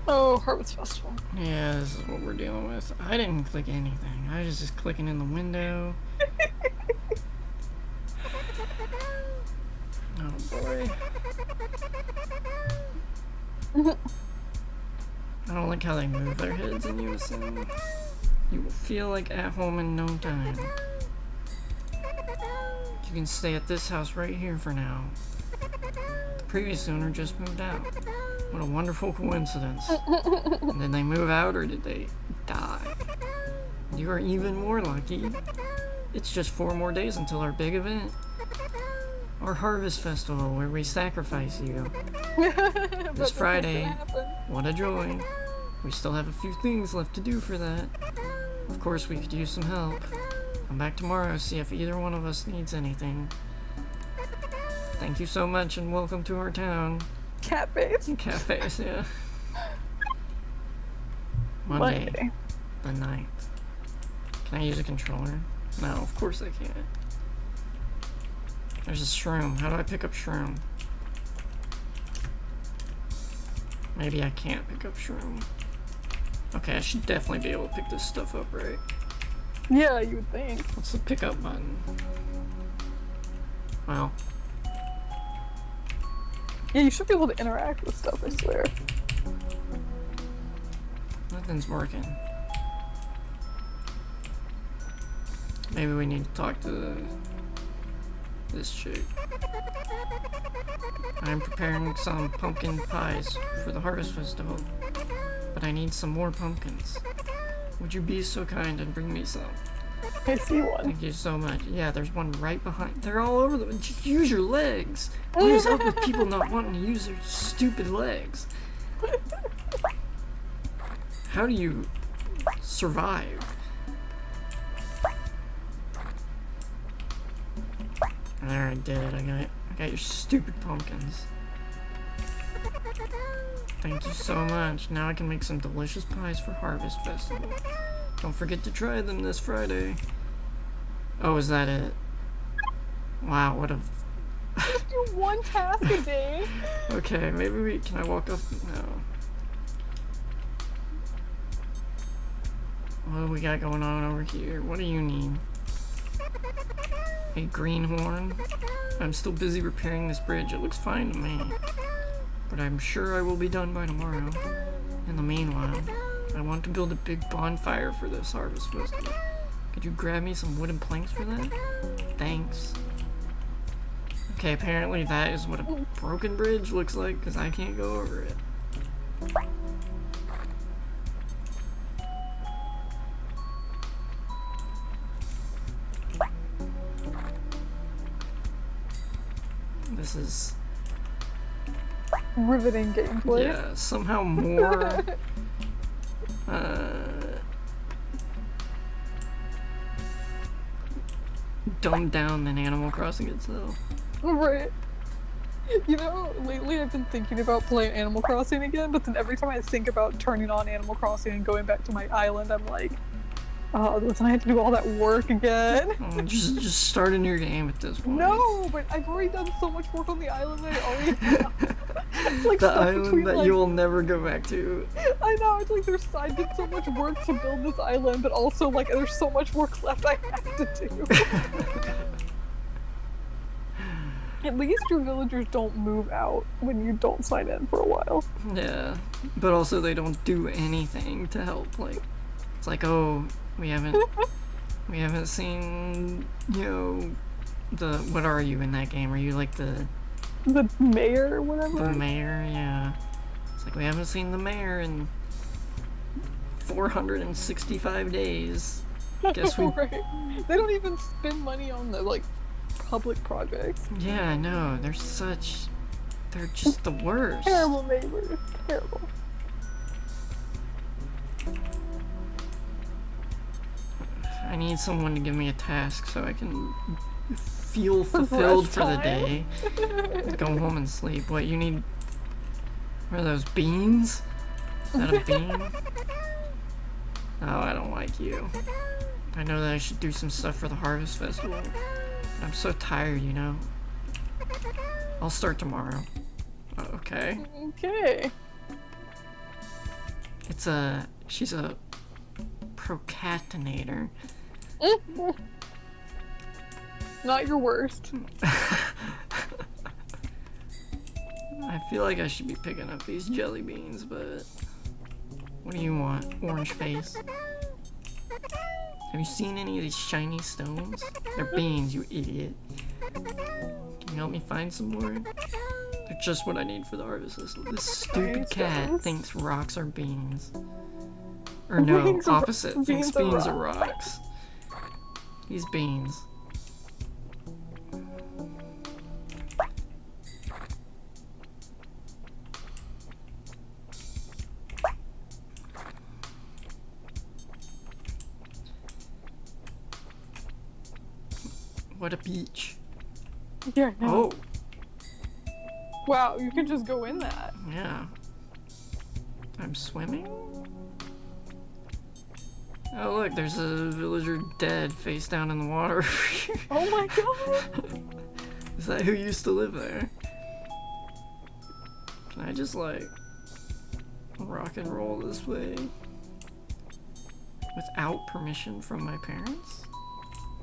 Oh, Harvest Festival. Yeah, this is what we're dealing with. I didn't click anything. I was just clicking in the window. Oh boy. I don't like how they move their heads in unison. You will feel like at home in no time. You can stay at this house right here for now. The previous owner just moved out. What a wonderful coincidence. Did they move out or did they die? You are even more lucky. It's just 4 more days until our big event. Our Harvest Festival where we sacrifice you. This Friday. What a joy. We still have a few things left to do for that. Of course, we could use some help. Come back tomorrow, see if either one of us needs anything. Thank you so much and welcome to our town. Cat face. Cat face, yeah. Monday. The 9th. Can I use a controller? No, of course I can't. There's a shroom. How do I pick up shroom? Maybe I can't pick up shroom. Okay, I should definitely be able to pick this stuff up, right? Yeah, you would think. What's the pickup button? Well. Yeah, you should be able to interact with stuff, I swear. Nothing's working. Maybe we need to talk to this chick. I'm preparing some pumpkin pies for the Harvest Festival, but I need some more pumpkins. Would you be so kind and bring me some? I see one. Thank you so much. Yeah, there's one right behind. They're all over the. Just use your legs. What is up with people not wanting to use their stupid legs? How do you survive? There, I did it. I got your stupid pumpkins. Thank you so much. Now I can make some delicious pies for Harvest Festival. Don't forget to try them this Friday. Oh, is that it? Wow, what a... Just do one task a day. Okay, maybe we... Can I walk up? No. What do we got going on over here? What do you need? A greenhorn? I'm still busy repairing this bridge. It looks fine to me. But I'm sure I will be done by tomorrow. In the meanwhile, I want to build a big bonfire for this Harvest Festival. Could you grab me some wooden planks for that? Thanks. Okay, apparently that is what a broken bridge looks like, because I can't go over it. This is... riveting gameplay. Yeah, somehow more... dumbed down than Animal Crossing itself. Right. You know, lately I've been thinking about playing Animal Crossing again, but then every time I think about turning on Animal Crossing and going back to my island, I'm like, oh, then I have to do all that work again. Oh, just start a new game at this point. No, but I've already done so much work on the island that I already have. It's like the island that you will never go back to. I know, it's like I did so much work to build this island, but also like there's so much work left I have to do. At least your villagers don't move out when you don't sign in for a while. Yeah, but also they don't do anything to help. Like, it's like, oh, we haven't seen, you know, what are you in that game? Are you like the mayor or whatever? The mayor, yeah. It's like we haven't seen the mayor in 465 days. Guess we. Right. They don't even spend money on the like public projects. Yeah, I know. They're just the worst. Terrible neighbors. Terrible. I need someone to give me a task so I can feel fulfilled for the day. Go home and sleep. What, you need... What are those, beans? Is that a bean? Oh, I don't like you. I know that I should do some stuff for the Harvest Festival, but I'm so tired, you know? I'll start tomorrow. Okay. Okay. She's a procrastinator. Not your worst. I feel like I should be picking up these jelly beans, but what do you want? Orange face? Have you seen any of these shiny stones? They're beans, you idiot. Can you help me find some more? They're just what I need for the harvest system. This stupid cat thinks rocks are beans. Or no, opposite. Thinks beans are rocks. These beans. What a beach. Yeah, no. Oh, Wow, you can just go in that. yeah. I'm swimming? Oh look, there's a villager dead face down in the water. Oh my god! Is that who used to live there? Can I just like rock and roll this way? Without permission from my parents?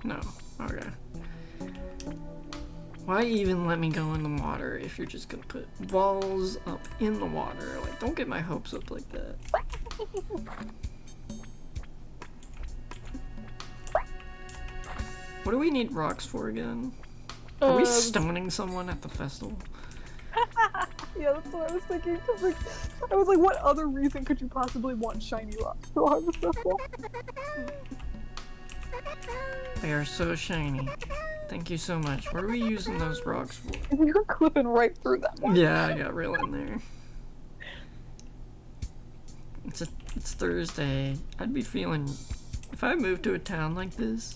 No. Okay. Why even let me go in the water if you're just gonna put walls up in the water? Like, don't get my hopes up like that. What do we need rocks for again? Are we stoning someone at the festival? Yeah, that's what I was thinking. 'Cause, like, I was like, what other reason could you possibly want shiny rocks for Harvest Festival? They are so shiny. Thank you so much. What are we using those rocks for? You're clipping right through that one. Yeah, I got real in there. It's Thursday. I'd be feeling, if I moved to a town like this,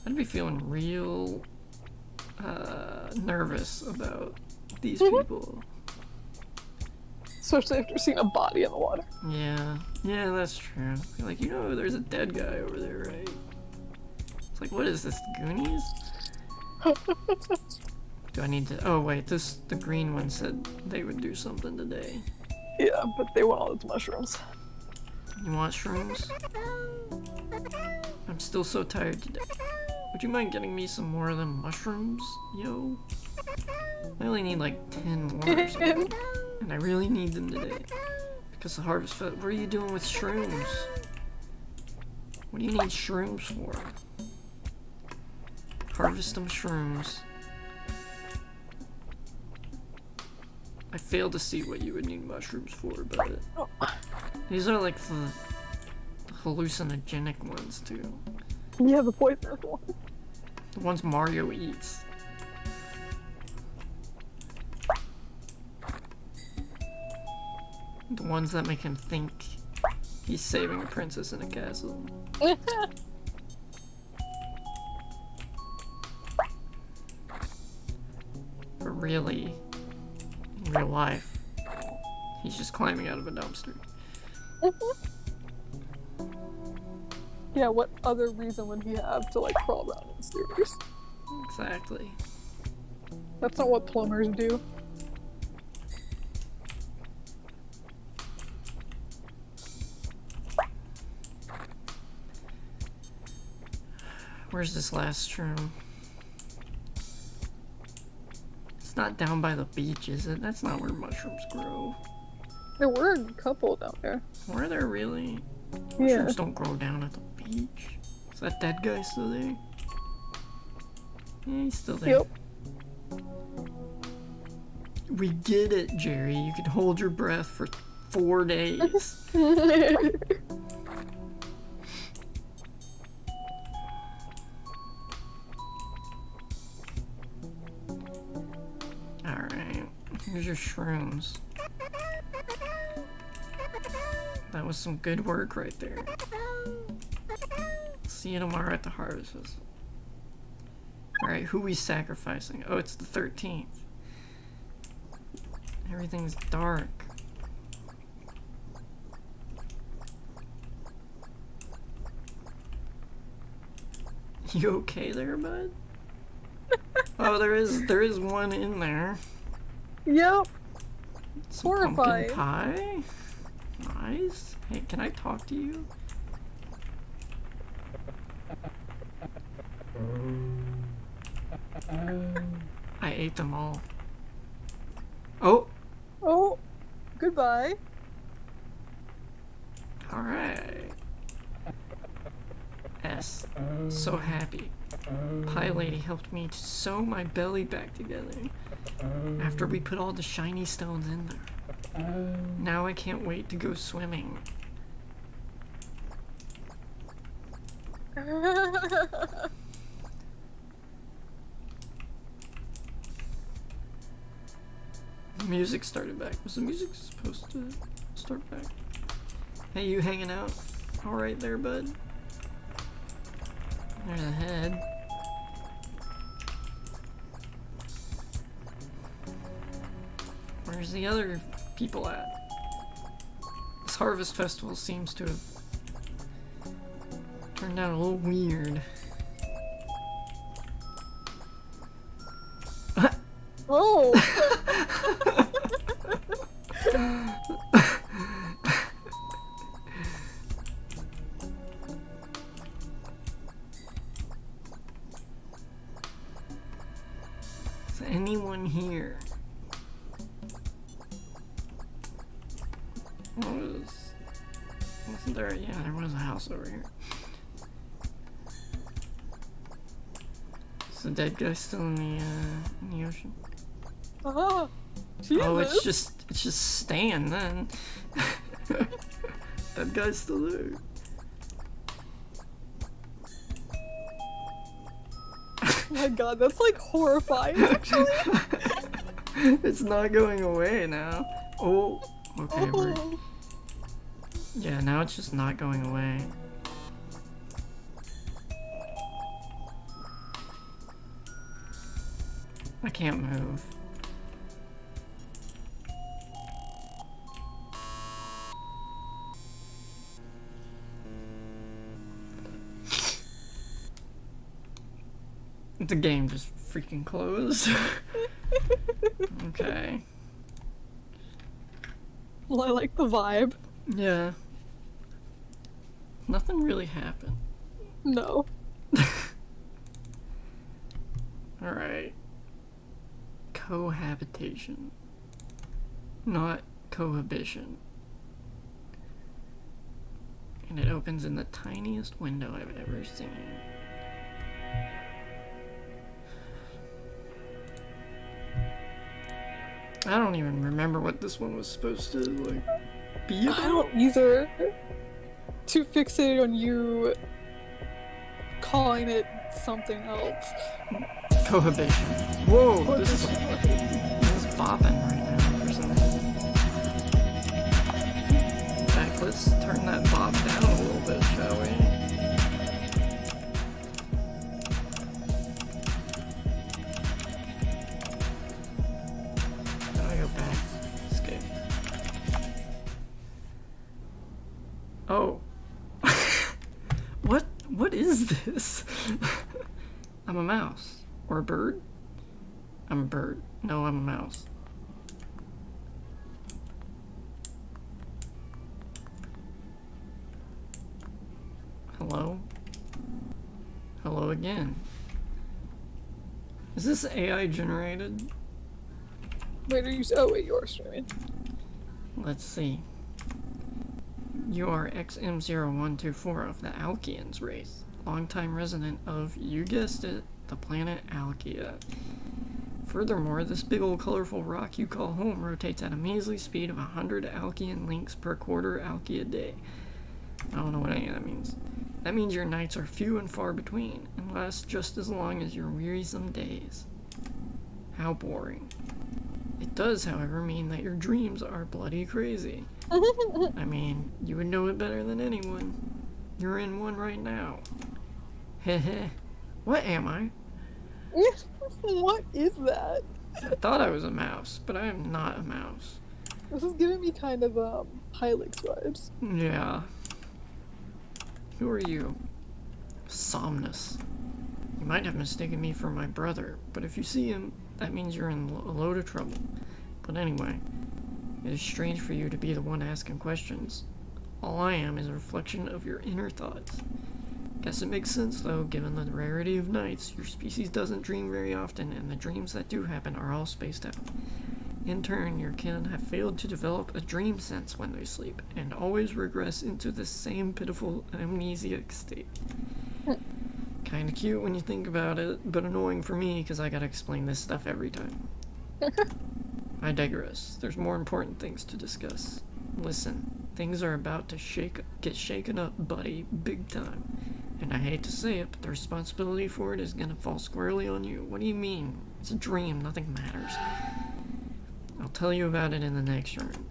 I'd be feeling real nervous about these people. Especially after seeing a body in the water. Yeah, that's true. Like, you know, there's a dead guy over there, right? It's like, what is this, Goonies? Do I need to? Oh wait, the green one said they would do something today. Yeah, but they want all those mushrooms. You want shrooms? I'm still so tired today. Would you mind getting me some more of them mushrooms, yo? I only need like 10 more or something. And I really need them today. Because the harvest fest. What are you doing with shrooms? What do you need shrooms for? Harvest them shrooms. I failed to see what you would need mushrooms for, but these are like the hallucinogenic ones too. Yeah, the poisonous one. The ones Mario eats. The ones that make him think he's saving a princess in a castle. But really, in real life, he's just climbing out of a dumpster. Yeah, what other reason would he have to like crawl around in stairs? Exactly. That's not what plumbers do. Where's this last room? It's not down by the beach, is it? That's not where mushrooms grow. There were a couple down there. Were there really? Yeah. Mushrooms don't grow down at the beach. Is that dead guy still there? Yeah, he's still there. Yep. We get it, Jerry. You can hold your breath for 4 days. Alright, here's your shrooms. That was some good work right there. See you tomorrow at the harvest festival. Alright, who we sacrificing? Oh, it's the 13th. Everything's dark. You okay there, bud? Oh, there is one in there. Yep. Some Horrifying. pumpkin pie? eyes? Hey, can I talk to you? I ate them all. Oh! Oh, goodbye. Alright. S. So happy. Pie Lady helped me to sew my belly back together after we put all the shiny stones in there. Now I can't wait to go swimming. The music started back. Was the music supposed to start back? Hey, you hanging out? Alright there, bud? There's a head. Where's the other people at? This Harvest Festival seems to have turned out a little weird. Oh! Is anyone here? Wasn't there? Yeah, there was a house over here. Is the dead guy still in the ocean? Ah, Jesus. Oh, it's just Stan then. That guy's still there. Oh my god, that's like horrifying, actually. It's not going away now. Oh, okay. Oh. Yeah, now it's just not going away. I can't move. The game just freaking closed. Okay. Well, I like the vibe. Yeah. Nothing really happened. No. Alright. Cohabitation. Not cohabitation. And it opens in the tiniest window I've ever seen. I don't even remember what this one was supposed to, like, be about. I don't either. Too fixated on you calling it something else. Cohabitation. Whoa, this is bopping right now or something. In fact, let's turn that bop down a little bit, shall we? How do I go back? Escape. Oh. What is this? I'm a mouse. Or a bird? I'm a bird. No, I'm a mouse. Hello? Hello again. Is this AI generated? Wait, are you? Oh wait, you're streaming. Let's see. You are XM0124 of the Alkeans race. Longtime resident of, you guessed it, the planet Alkia. Furthermore, this big old colorful rock you call home rotates at a measly speed of 100 Alkean links per quarter Alkia day. I don't know what any of that means. That means your nights are few and far between, and last just as long as your wearisome days. How boring. It does, however, mean that your dreams are bloody crazy. I mean, you would know it better than anyone. You're in one right now. Heh. What am I? What is that? I thought I was a mouse, but I am not a mouse. This is giving me kind of Hylix vibes. Yeah. Who are you? Somnus. You might have mistaken me for my brother, but if you see him, that means you're in a load of trouble. But anyway, it is strange for you to be the one asking questions. All I am is a reflection of your inner thoughts. Guess it makes sense, though, given the rarity of nights. Your species doesn't dream very often, and the dreams that do happen are all spaced out. In turn, your kin have failed to develop a dream sense when they sleep, and always regress into the same pitiful amnesiac state. Kinda cute when you think about it, but annoying for me, because I gotta explain this stuff every time. I digress. There's more important things to discuss. Listen, things are about to get shaken up, buddy, big time. And I hate to say it, but the responsibility for it is gonna fall squarely on you. What do you mean? It's a dream, nothing matters. I'll tell you about it in the next room.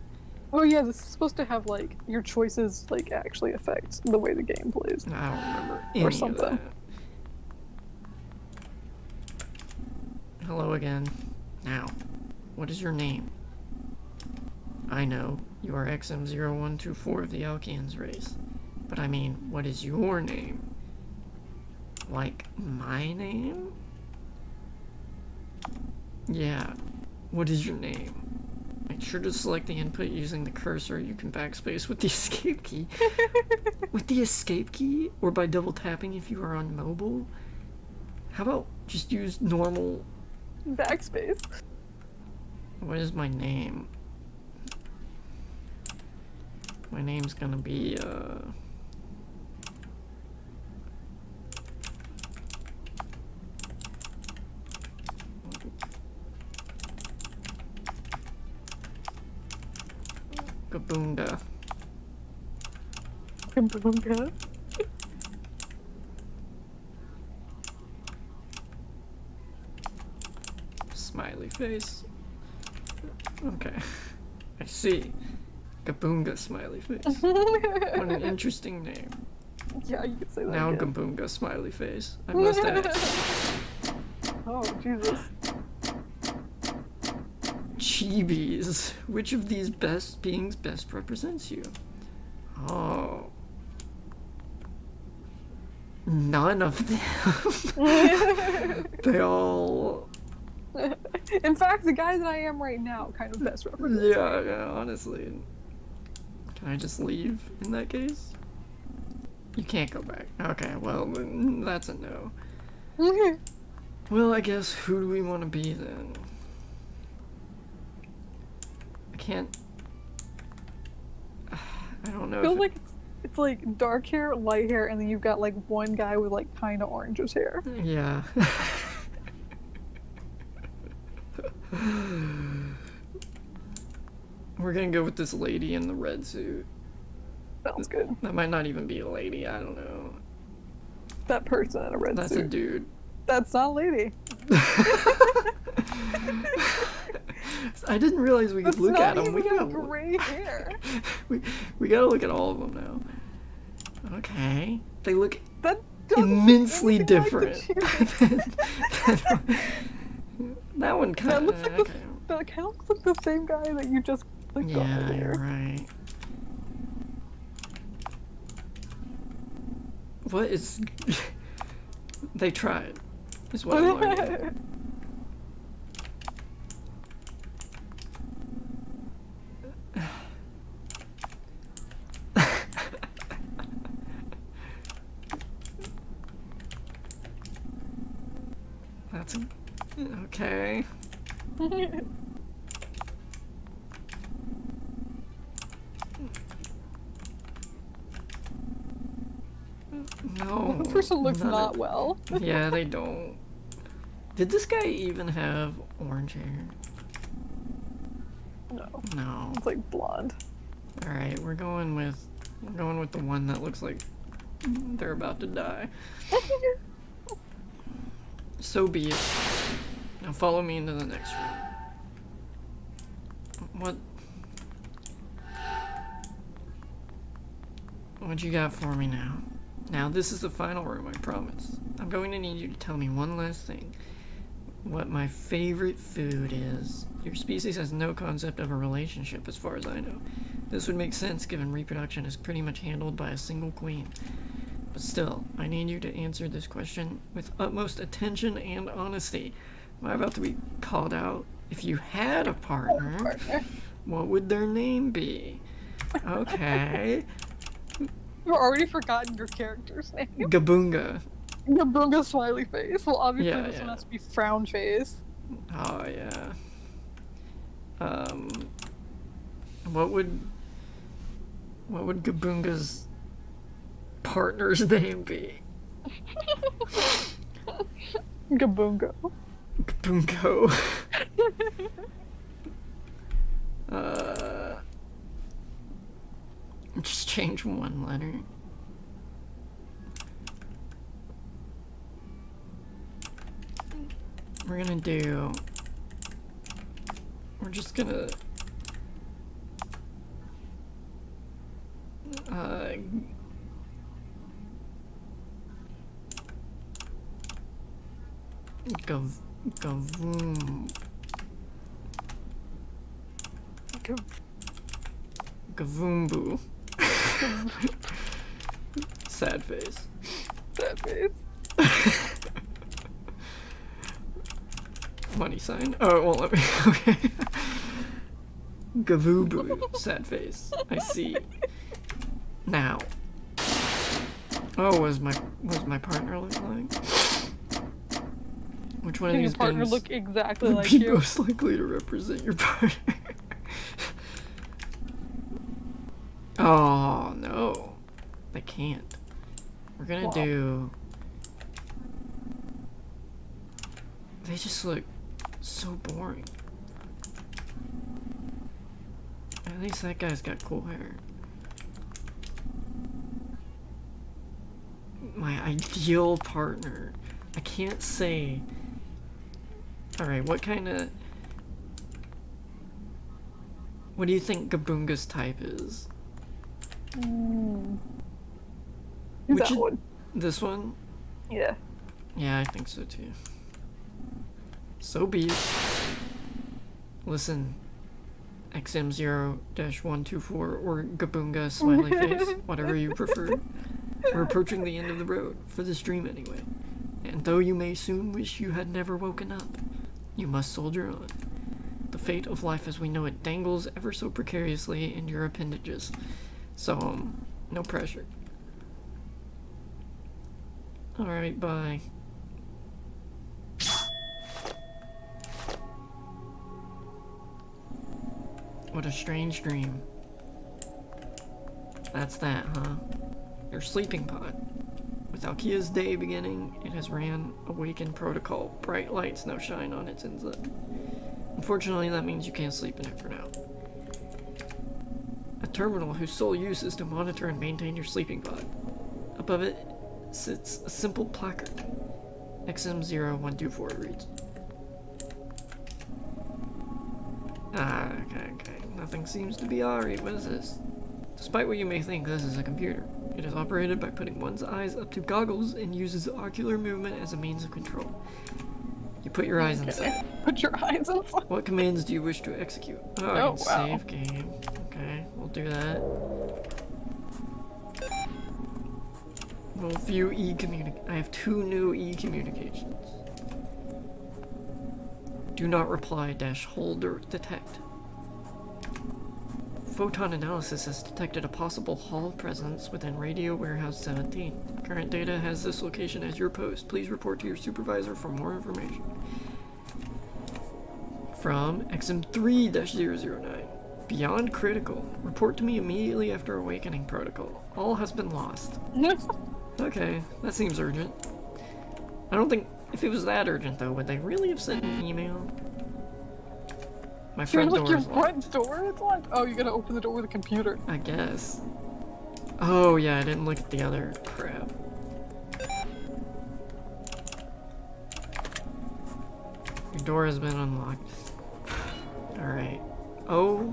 Oh yeah, this is supposed to have like your choices like actually affect the way the game plays. I don't remember any Or of something. that. Hello again. Now, what is your name? I know, you are XM0124 of the Alkeans race. But I mean, what is your name? Like, my name? Yeah, what is your name? Make sure to select the input using the cursor. You can backspace with the escape key. With the escape key? Or by double tapping if you are on mobile? How about just use normal... Backspace. What is my name? My name's gonna be, Gaboonga. Kaboomga. Smiley face. Okay. I see. Gaboonga smiley face. What an interesting name. Yeah, you could say that Now again. Gaboonga smiley face. I must ask. Oh, Jesus. Chibis. Which of these beings best represents you? Oh. None of them. They all... In fact, the guy that I am right now kind of best represents. Yeah, honestly. Can I just leave in that case? You can't go back. Okay, well, then that's a no. me. Well, I guess who do we want to be then? I can't... I don't know I feel if like it's like dark hair, light hair, and then you've got like one guy with like kind of orangish hair. Yeah. We're gonna go with this lady in the red suit. Sounds good. That might not even be a lady, I don't know. That person in a red That's suit. a dude. That's not a lady. I didn't realize we could That's look not at them. even a gray hair. We gotta look at all of them now. Okay. They look That doesn't look immensely anything like the different. Cheerios. That one kind That of... looks like okay. that kind of looks like the same guy that you just clicked on Yeah, earlier. you're right. What is... They tried, is what I'm learning. That's... okay. No. The person looks none not of- well. Yeah, they don't. Did this guy even have orange hair? No, No. it's like blonde. All right, we're going with the one that looks like they're about to die. So be it. Now follow me into the next room. What? What you got for me now? Now this is the final room, I promise. I'm going to need you to tell me one last thing. What my favorite food is. Your species has no concept of a relationship as far as I know. This would make sense given reproduction is pretty much handled by a single queen. But still, I need you to answer this question with utmost attention and honesty. Am I about to be called out? If you had a partner, what would their name be? Okay. You've already forgotten your character's name. Gabunga. Gabunga smiley face. Well, obviously Yeah, this yeah. one has to be frown face. Oh yeah. What would Gabunga's partner's name be? Gabungo. Gabungo. Just change one letter. We're gonna do. We're just gonna. Gavoom. Gavoombu. Sad face. Sad face. Money sign. Oh, it won't let me. Okay. Gavoobu. Sad face. I see. Now. Oh, was my partner look like? Which one of Your these partner bins look exactly would like be you? most likely to represent your partner? Oh no, they can't. We're gonna do. They just look so boring. At least that guy's got cool hair. My ideal partner. I can't say. Alright, what do you think Gabunga's type is? Who's that one? This one? Yeah. Yeah, I think so too. So be it. Listen, XM0-124 or Gabunga smiley face, whatever you prefer. We're approaching the end of the road, for this dream anyway. And though you may soon wish you had never woken up, you must soldier on. The fate of life as we know it dangles ever so precariously in your appendages. So, no pressure. Alright, bye. What a strange dream. That's that, huh? Your sleeping pod. With Alkia's day beginning, it has ran awakened protocol. Bright lights now shine on its inside. Unfortunately, that means you can't sleep in it for now. A terminal whose sole use is to monitor and maintain your sleeping pod. Above it sits a simple placard. XM0124 reads. Okay. Nothing seems to be alright. What is this? Despite what you may think, this is a computer. It is operated by putting one's eyes up to goggles and uses ocular movement as a means of control. You put your eyes inside. Put your eyes inside. What commands do you wish to execute? Oh, I can save game. Okay, we'll do that. We'll view I have 2 new e-communications. Do not reply - hold or detect. Photon analysis has detected a possible Hall presence within Radio Warehouse 17. Current data has this location as your post. Please report to your supervisor for more information. From XM3-009. Beyond critical. Report to me immediately after awakening protocol. All has been lost. Okay, that seems urgent. I don't think... If it was that urgent, though, would they really have sent an email? My front door your is locked. front door is locked? Oh, you gotta open the door with a computer. I guess. Oh, yeah, I didn't look at the other crap. Your door has been unlocked. Alright. Oh.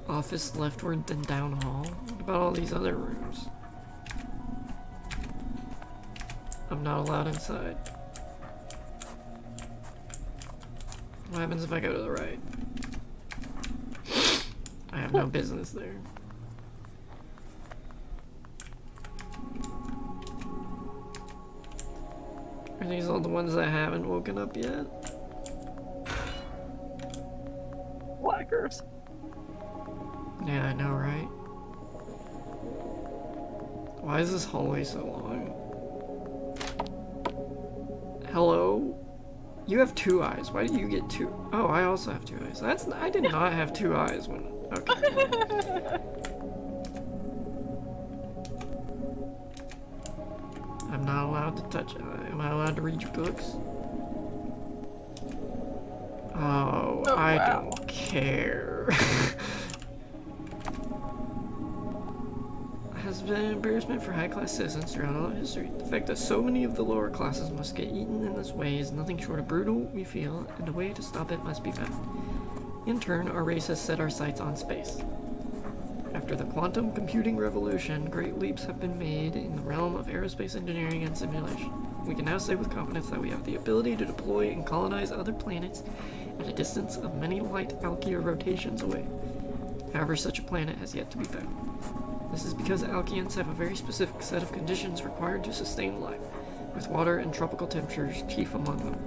Office leftward, then down hall. What about all these other rooms? I'm not allowed inside. What happens if I go to the right? I have no business there. Are these all the ones that haven't woken up yet? Snickers. Yeah, I know, right? Why is this hallway so long? Hello? You have 2 eyes. Why do you get 2? Oh, I also have 2 eyes. I did not have 2 eyes when... Okay. I'm not allowed to touch it. Am I allowed to read your books? Oh, I wow. don't care. Has been an embarrassment for high-class citizens throughout all history. The fact that so many of the lower classes must get eaten in this way is nothing short of brutal, we feel, and a way to stop it must be found. In turn, our race has set our sights on space. After the quantum computing revolution, great leaps have been made in the realm of aerospace engineering and simulation. We can now say with confidence that we have the ability to deploy and colonize other planets at a distance of many light Alkia rotations away. However, such a planet has yet to be found. This is because Alkians have a very specific set of conditions required to sustain life, with water and tropical temperatures chief among them.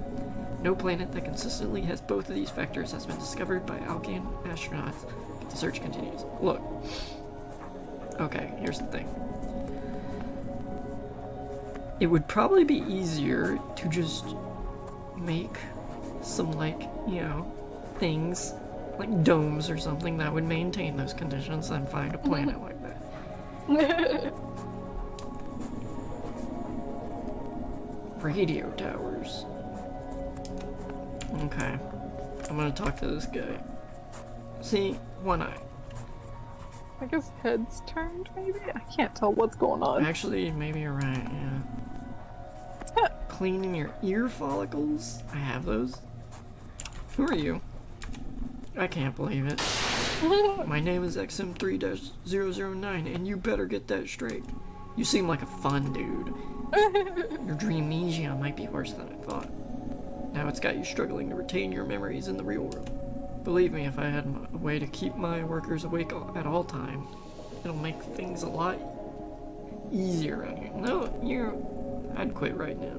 No planet that consistently has both of these factors has been discovered by Alkian astronauts, but the search continues. Look. Okay, here's the thing. It would probably be easier to just make some, like, you know, things, like domes or something that would maintain those conditions than find a planet like that. Radio towers. Okay. I'm gonna talk to this guy. See? 1 eye. I guess head's turned, maybe? I can't tell what's going on. Actually, maybe you're right, yeah. Cleaning your ear follicles? I have those. Who are you? I can't believe it. My name is XM3-009, and you better get that straight. You seem like a fun dude. Your dreamnesia might be worse than I thought. Now it's got you struggling to retain your memories in the real world. Believe me, if I had a way to keep my workers awake at all time, it'll make things a lot easier around here. No, I'd quit right now.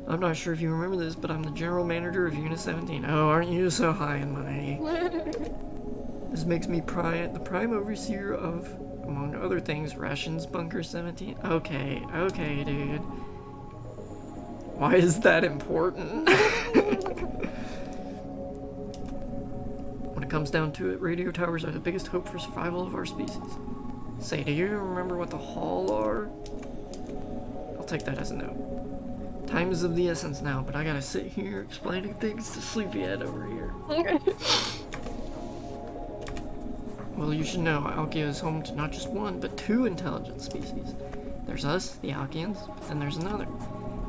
I'm not sure if you remember this, but I'm the general manager of Unit 17. Oh, aren't you so high and mighty? This makes me the prime overseer of, among other things, Rations Bunker 17. Okay, dude. Why is that important? When it comes down to it, radio towers are the biggest hope for survival of our species. Say, do you remember what the Hall are? I'll take that as a no. Time is of the essence now, but I gotta sit here explaining things to Sleepyhead over here. Well, you should know, Alkia is home to not just 1, but 2 intelligent species. There's us, the Alkians, but then there's another.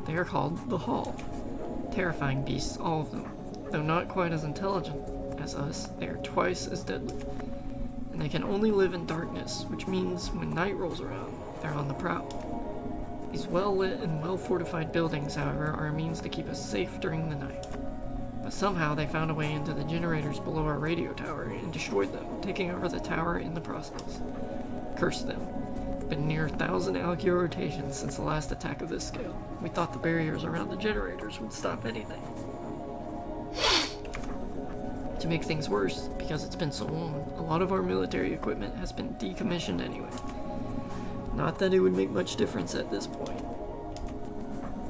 They are called the Hall. Terrifying beasts, all of them. Though not quite as intelligent as us, they are twice as deadly. And they can only live in darkness, which means when night rolls around, they're on the prowl. These well-lit and well-fortified buildings, however, are a means to keep us safe during the night. But somehow they found a way into the generators below our radio tower and destroyed them, taking over the tower in the process. Curse them. Been near 1,000 Alkia rotations since the last attack of this scale. We thought the barriers around the generators would stop anything. To make things worse, because it's been so long, a lot of our military equipment has been decommissioned anyway. Not that it would make much difference at this point.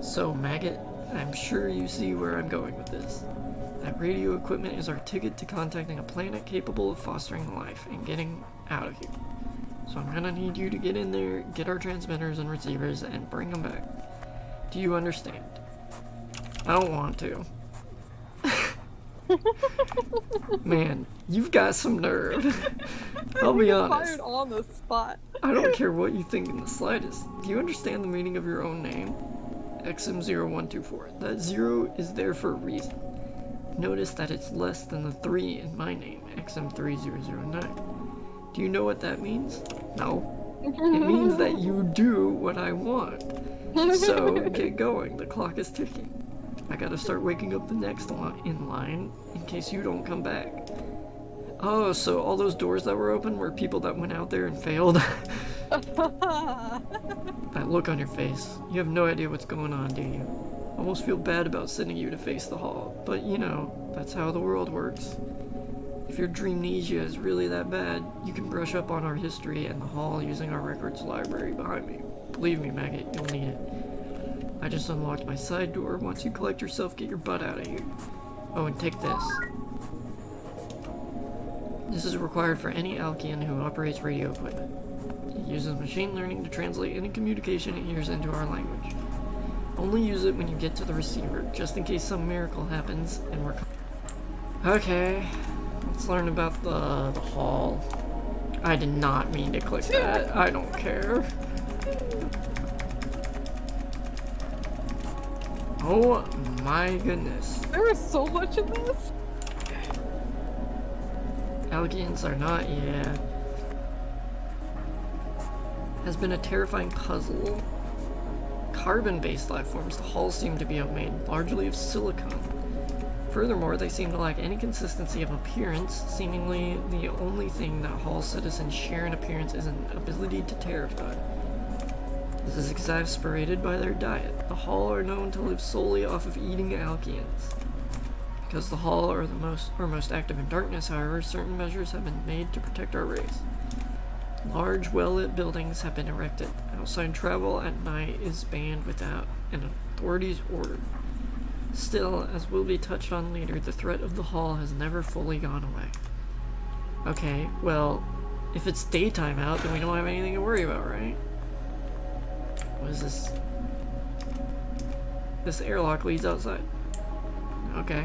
So, Maggot, I'm sure you see where I'm going with this. That radio equipment is our ticket to contacting a planet capable of fostering life and getting out of here. So I'm gonna need you to get in there, get our transmitters and receivers, and bring them back. Do you understand? I don't want to. Man, you've got some nerve. I'll be honest. Fired on the spot. I don't care what you think in the slightest. Do you understand the meaning of your own name? XM0124. That 0 is there for a reason. Notice that it's less than the 3 in my name, XM3009. Do you know what that means? No. It means that you do what I want. So, get going. The clock is ticking. I gotta start waking up the next in line in case you don't come back. Oh, so all those doors that were open were people that went out there and failed? That look on your face. You have no idea what's going on, do you? Almost feel bad about sending you to face the hall, but you know, that's how the world works. If your dreamnesia is really that bad, you can brush up on our history in the hall using our records library behind me. Believe me, Maggot, you'll need it. I just unlocked my side door. Once you collect yourself, get your butt out of here. Oh, and take this. This is required for any Alkian who operates radio equipment. It uses machine learning to translate any communication it hears into our language. Only use it when you get to the receiver, just in case some miracle happens and we're... Okay, let's learn about the hall. I did not mean to click that. I don't care. Oh my goodness. There is so much in this. Alkians are not yet. Has been a terrifying puzzle. Carbon-based life forms, the halls seem to be made largely of silicon. Furthermore, they seem to lack any consistency of appearance. Seemingly, the only thing that hall citizens share in appearance is an ability to terrify. This is exasperated by their diet. The hall are known to live solely off of eating Alkians. Because the hall are most active in darkness, however, certain measures have been made to protect our race. Large, well-lit buildings have been erected. Outside travel at night is banned without an authority's order. Still, as will be touched on later, the threat of the hall has never fully gone away. Okay, well, if it's daytime out, then we don't have anything to worry about, right? What is this? This airlock leads outside. Okay.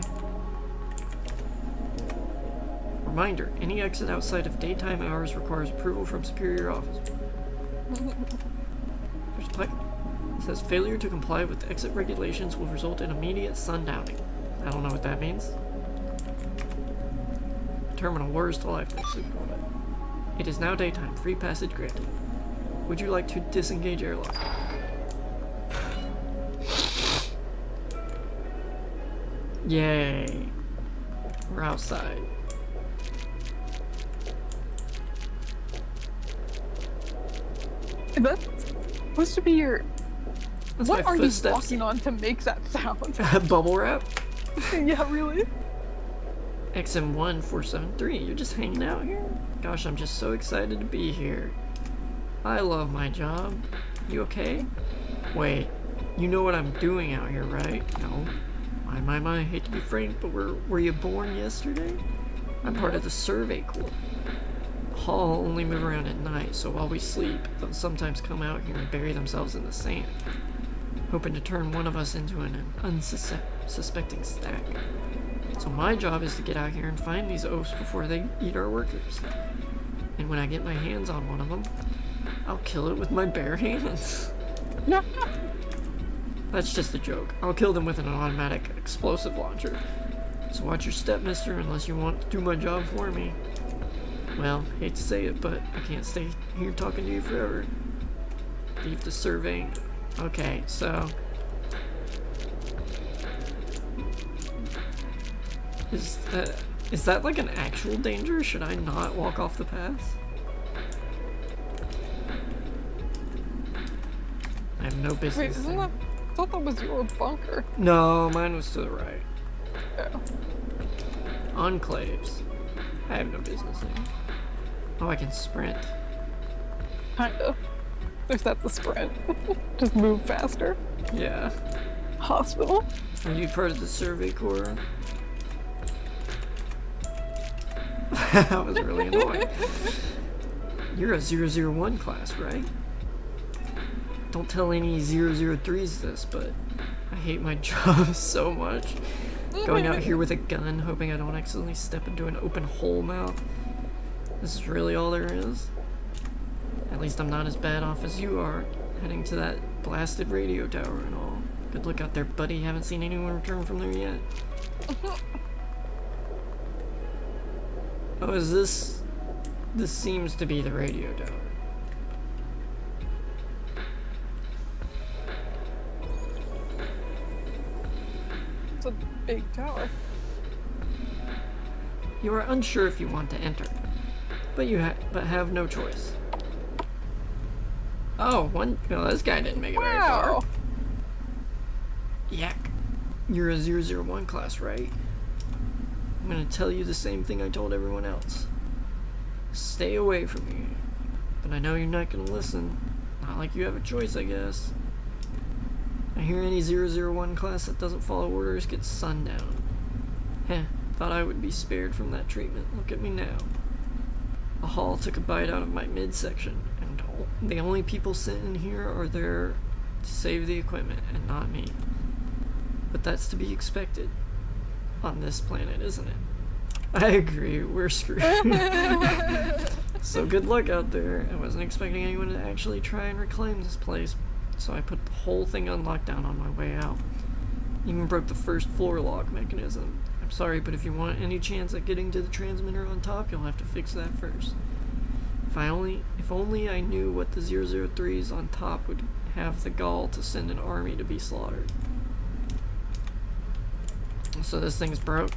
Reminder, any exit outside of daytime hours requires approval from superior officer. There's a pipe. It says failure to comply with exit regulations will result in immediate sundowning. I don't know what that means. Terminal, where's the life support? It is now daytime. Free passage granted. Would you like to disengage airlock? Yay. We're outside. That's supposed to be your... That's what my are footsteps. you walking on to make that sound? Bubble wrap? Yeah, really? XM1473, you're just hanging out here? Gosh, I'm just so excited to be here. I love my job. You okay? Wait, you know what I'm doing out here, right? No. My, hate to be frank, but were you born yesterday? I'm part of the survey corps. Hall only move around at night, so while we sleep, they'll sometimes come out here and bury themselves in the sand, hoping to turn one of us into an unsuspecting stack. So my job is to get out here and find these oafs before they eat our workers. And when I get my hands on one of them, I'll kill it with my bare hands. That's just a joke. I'll kill them with an automatic explosive launcher. So watch your step, mister, unless you want to do my job for me. Well, hate to say it, but I can't stay here talking to you forever. Leave the surveying. Okay, so... Is that like an actual danger? Should I not walk off the path? I have no business. Wait, isn't that... I thought that was your bunker. No, mine was to the right. Oh. Enclaves. I have no business there. Oh, I can sprint. Kinda. If that's a sprint. Just move faster. Yeah. Hospital? Are you part of the survey corps? That was really annoying. You're a 001 class, right? Don't tell any 003s this, but I hate my job so much. Going out here with a gun, hoping I don't accidentally step into an open hole mouth. This is really all there is? At least I'm not as bad off as you are, heading to that blasted radio tower and all. Good look out there, buddy. Haven't seen anyone return from there yet. Oh, is this... This seems to be the radio tower. It's a big tower. You are unsure if you want to enter, but have no choice. Oh, no, this guy didn't make it very far. Yak. You're a 001 class, right? I'm gonna tell you the same thing I told everyone else. Stay away from me. But I know you're not gonna listen. Not like you have a choice, I guess. I hear any 001 class that doesn't follow orders gets sundown. Heh, thought I would be spared from that treatment. Look at me now. A hall took a bite out of my midsection, and the only people sent in here are there to save the equipment, and not me. But that's to be expected on this planet, isn't it? I agree, we're screwed. So good luck out there. I wasn't expecting anyone to actually try and reclaim this place, so I put the whole thing on lockdown on my way out. Even broke the first floor lock mechanism. I'm sorry, but if you want any chance at getting to the transmitter on top, you'll have to fix that first. If only I knew what the 003s on top would have the gall to send an army to be slaughtered. So this thing's broke.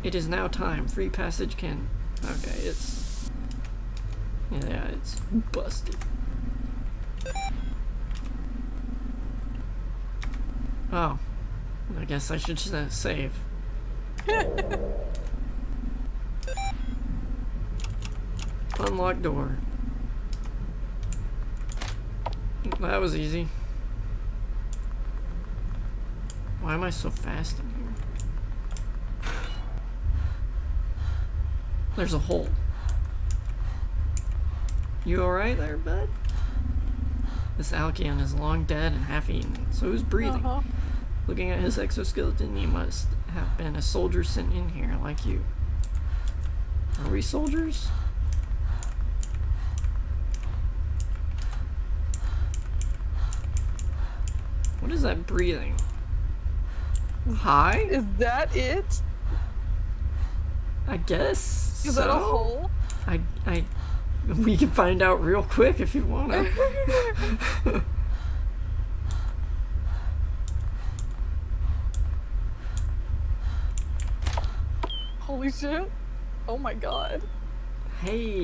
It is now time. Free passage can... Okay, it's... Yeah, it's busted. Oh. I guess I should just save. Unlock door. That was easy. Why am I so fast in here? There's a hole. You alright there, bud? This Alkion is long dead and half eaten, so who's breathing? Looking at his exoskeleton, he must have been a soldier sent in here, like you. Are we soldiers? What is that breathing? Hi? Is that it? I guess. Is that a hole? We can find out real quick if you wanna. Holy shit. Oh my god. Hey.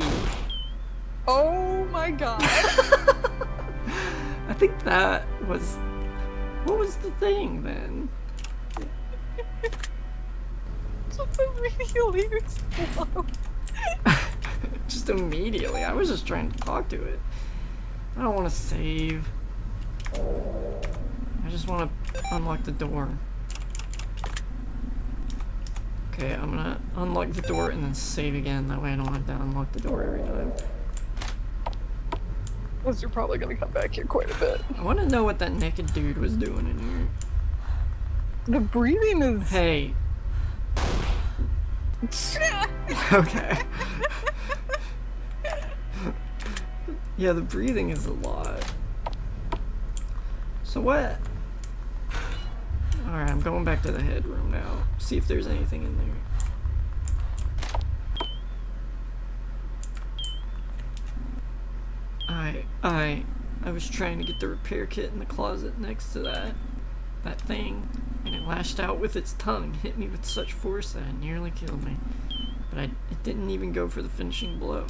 Oh my god. I think that was... What was the thing then? Just immediately explode. Just immediately. I was just trying to talk to it. I don't want to save. I just want to unlock the door. Okay, I'm gonna unlock the door and then save again. That way I don't have to unlock the door every time. Because you're probably gonna come back here quite a bit. I want to know what that naked dude was doing in here. The breathing is... Hey. Okay. Yeah, the breathing is a lot. So what? Alright, I'm going back to the headroom now. See if there's anything in there. I was trying to get the repair kit in the closet next to that thing, and it lashed out with its tongue, hit me with such force that it nearly killed me. But it didn't even go for the finishing blow.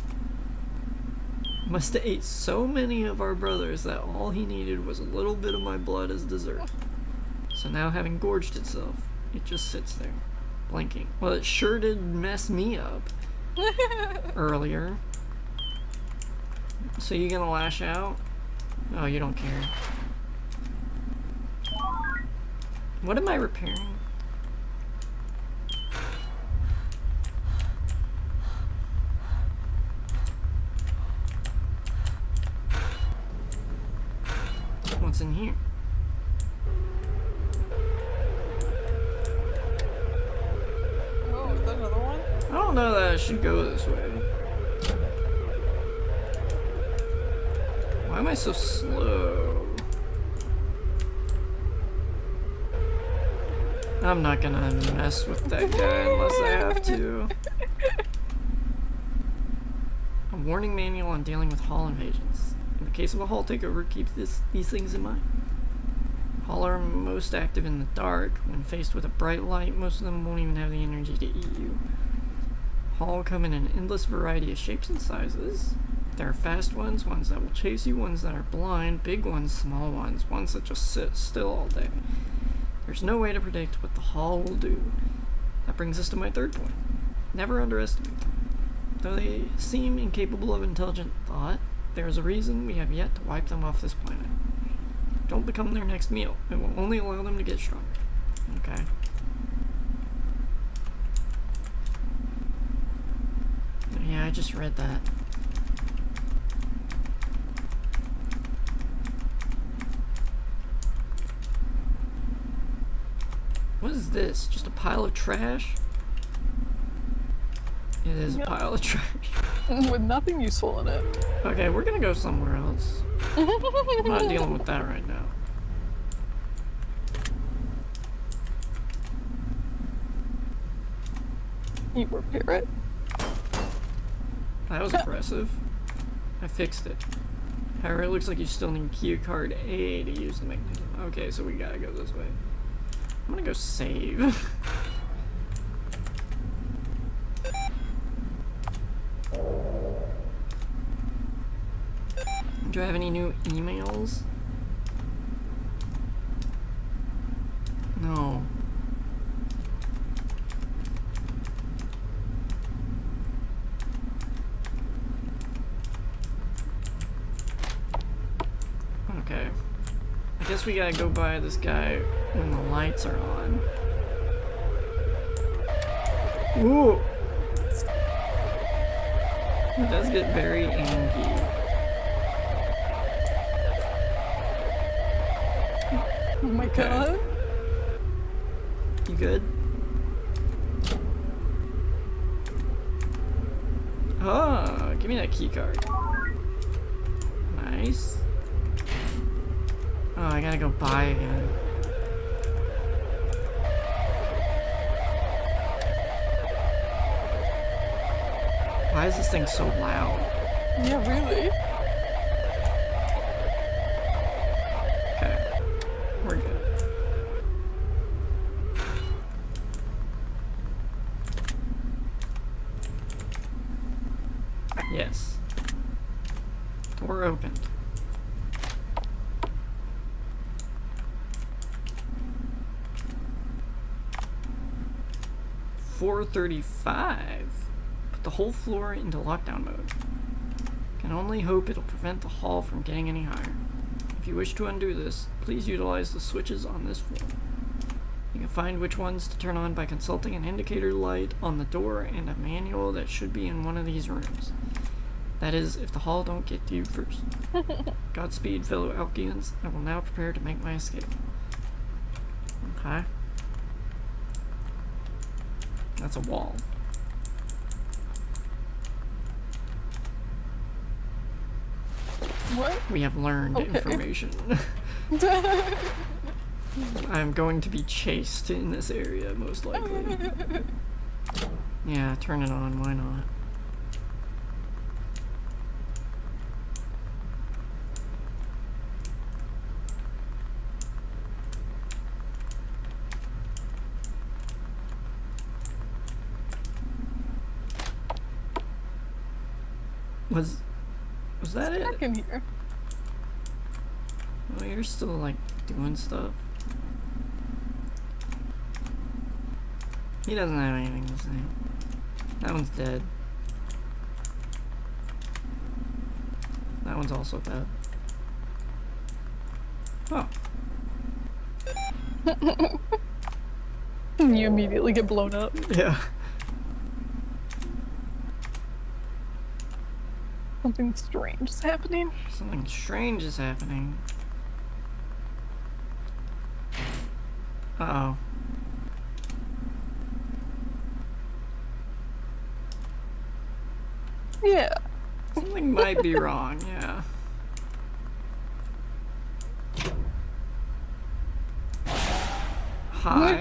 Must have ate so many of our brothers that all he needed was a little bit of my blood as dessert. So now, having gorged itself, it just sits there, blinking. Well, it sure did mess me up earlier. So you gonna lash out? Oh, you don't care. What am I repairing? What's in here? Oh, is that another one? I don't know that I should go this way. Why am I so slow? I'm not gonna mess with that guy unless I have to. A warning manual on dealing with hall invasions. In the case of a hall takeover, keep these things in mind. Hall are most active in the dark. When faced with a bright light, most of them won't even have the energy to eat you. Hall come in an endless variety of shapes and sizes. There are fast ones, ones that will chase you, ones that are blind, big ones, small ones that just sit still all day. There's no way to predict what the Hall will do. That brings us to my third point. Never underestimate them. Though they seem incapable of intelligent thought, there is a reason we have yet to wipe them off this planet. Don't become their next meal. It will only allow them to get stronger. Okay. Yeah, I just read that. What is this? Just a pile of trash? It is a pile of trash. With nothing useful in it. Okay, we're gonna go somewhere else. I'm not dealing with that right now. You repair it. That was aggressive. I fixed it. However, it looks like you still need key card A to use the mechanism. Okay, so we gotta go this way. I'm gonna go save. Do I have any new emails? No. Okay. I guess we gotta go by this guy when the lights are on. Ooh! It does get very angry. Oh my god. You good? Oh, give me that key card. Nice. Oh, I gotta go buy again. Why is this thing so loud? Yeah, really? Okay, we're good. Yes. Door opened. $435. Put the whole floor into lockdown mode. Can only hope it'll prevent the hall from getting any higher. If you wish to undo this, please utilize the switches on this floor. You can find which ones to turn on by consulting an indicator light on the door and a manual that should be in one of these rooms. That is, if the hall don't get to you first. Godspeed, fellow Alkians. I will now prepare to make my escape. Okay. That's a wall. What? We have learned information. I'm going to be chased in this area, most likely. Yeah, turn it on, why not? Was that It's it? back in here. Oh, you're still like doing stuff. He doesn't have anything to say. That one's dead. That one's also dead. Oh. You immediately get blown up. Yeah. Something strange is happening. Something strange is happening. Uh-oh. Yeah. Something might be wrong, yeah. Hi.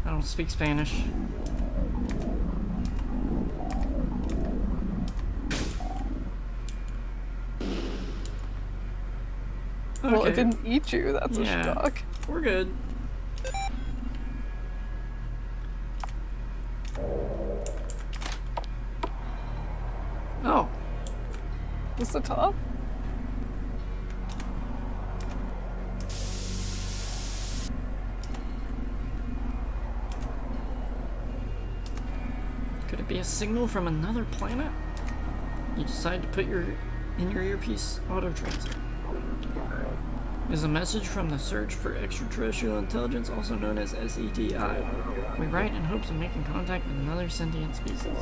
I don't speak Spanish. Well, Okay. it didn't eat you, that's Yeah. a shock. We're good. Oh. Is the top? Could it be a signal from another planet? You decide to put in your earpiece auto transit. Is a message from the Search for Extraterrestrial Intelligence, also known as SETI. We write in hopes of making contact with another sentient species.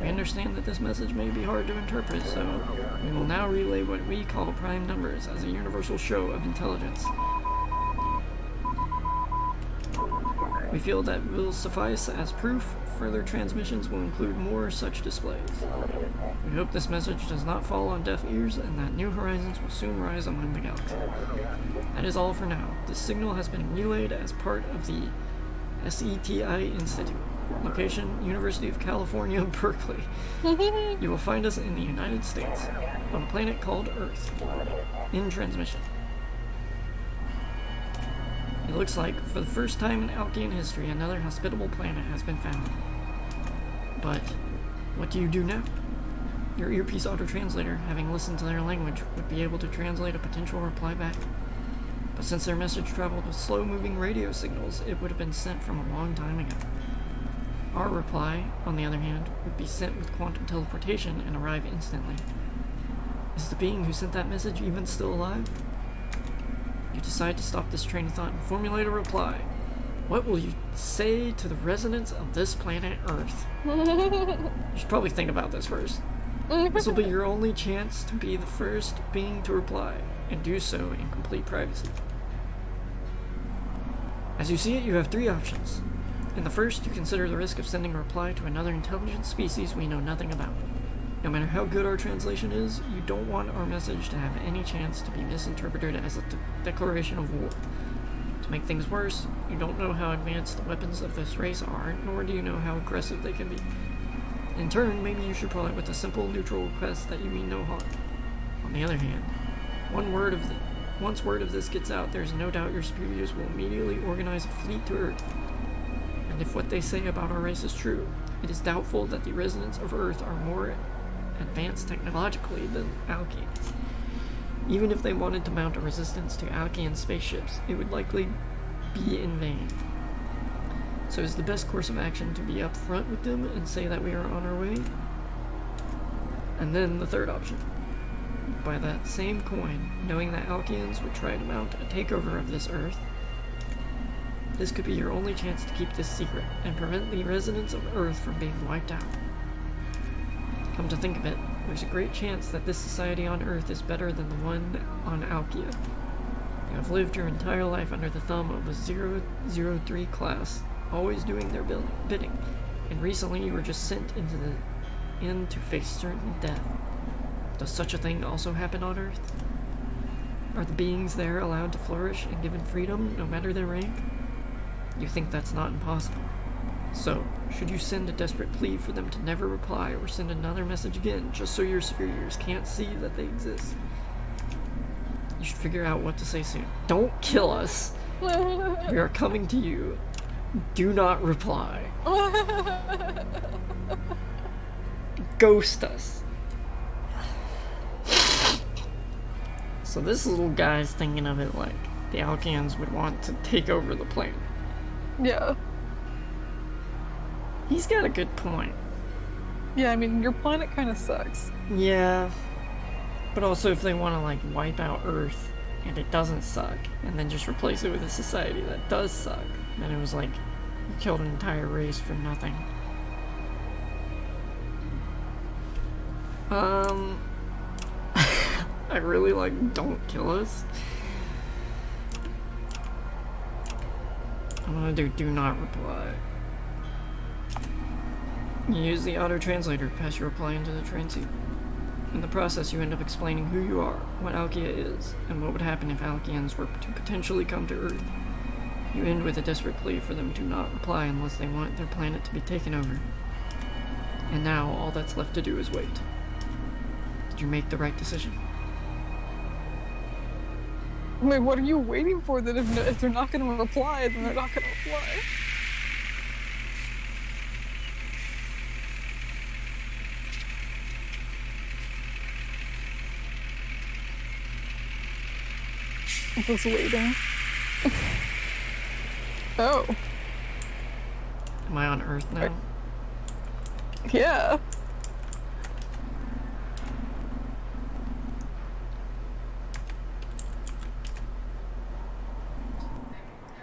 We understand that this message may be hard to interpret, so we will now relay what we call prime numbers as a universal show of intelligence. We feel that will suffice as proof. Further transmissions will include more such displays. We hope this message does not fall on deaf ears and that new horizons will soon rise among the galaxy. That is all for now. This signal has been relayed as part of the SETI Institute. Location, University of California, Berkeley. You will find us in the United States, on a planet called Earth. In transmission. It looks like, for the first time in Alkean history, another hospitable planet has been found. But, what do you do now? Your earpiece auto-translator, having listened to their language, would be able to translate a potential reply back. But since their message traveled with slow-moving radio signals, it would have been sent from a long time ago. Our reply, on the other hand, would be sent with quantum teleportation and arrive instantly. Is the being who sent that message even still alive? You decide to stop this train of thought and formulate a reply. What will you say to the residents of this planet Earth? You should probably think about this first. This will be your only chance to be the first being to reply, and do so in complete privacy. As you see it, you have three options. In the first, you consider the risk of sending a reply to another intelligent species we know nothing about. No matter how good our translation is, you don't want our message to have any chance to be misinterpreted as a declaration of war. To make things worse, you don't know how advanced the weapons of this race are, nor do you know how aggressive they can be. In turn, maybe you should reply with a simple, neutral request that you mean no harm. On the other hand, once word of this gets out, there's no doubt your superiors will immediately organize a fleet to Earth. And if what they say about our race is true, it is doubtful that the residents of Earth are more advanced technologically than Alkeans. Even if they wanted to mount a resistance to Alkean spaceships, it would likely be in vain. So is the best course of action to be upfront with them and say that we are on our way? And then the third option. By that same coin, knowing that Alkeans would try to mount a takeover of this Earth, this could be your only chance to keep this secret and prevent the residents of Earth from being wiped out. Come to think of it, there's a great chance that this society on Earth is better than the one on Alkia. You have lived your entire life under the thumb of a 003 class, always doing their bidding, and recently you were just sent into the inn to face certain death. Does such a thing also happen on Earth? Are the beings there allowed to flourish and given freedom, no matter their rank? You think that's not impossible. So, should you send a desperate plea for them to never reply or send another message again just so your superiors can't see that they exist? You should figure out what to say soon. Don't kill us. We are coming to you. Do not reply. Ghost us. So this little guy's thinking of it like the Alkeans would want to take over the planet. Yeah. He's got a good point. Yeah, I mean, your planet kind of sucks. Yeah. But also if they want to, like, wipe out Earth and it doesn't suck, and then just replace it with a society that does suck, then it was like, you killed an entire race for nothing. I really like, don't kill us. I'm gonna do not reply. You use the auto-translator to pass your reply into the transceiver. In the process, you end up explaining who you are, what Alkia is, and what would happen if Alkians were to potentially come to Earth. You end with a desperate plea for them to not reply unless they want their planet to be taken over. And now, all that's left to do is wait. Did you make the right decision? I mean, what are you waiting for that if they're not going to reply, then they're not going to reply? I'm just waiting. Oh. Am I on Earth now? Yeah.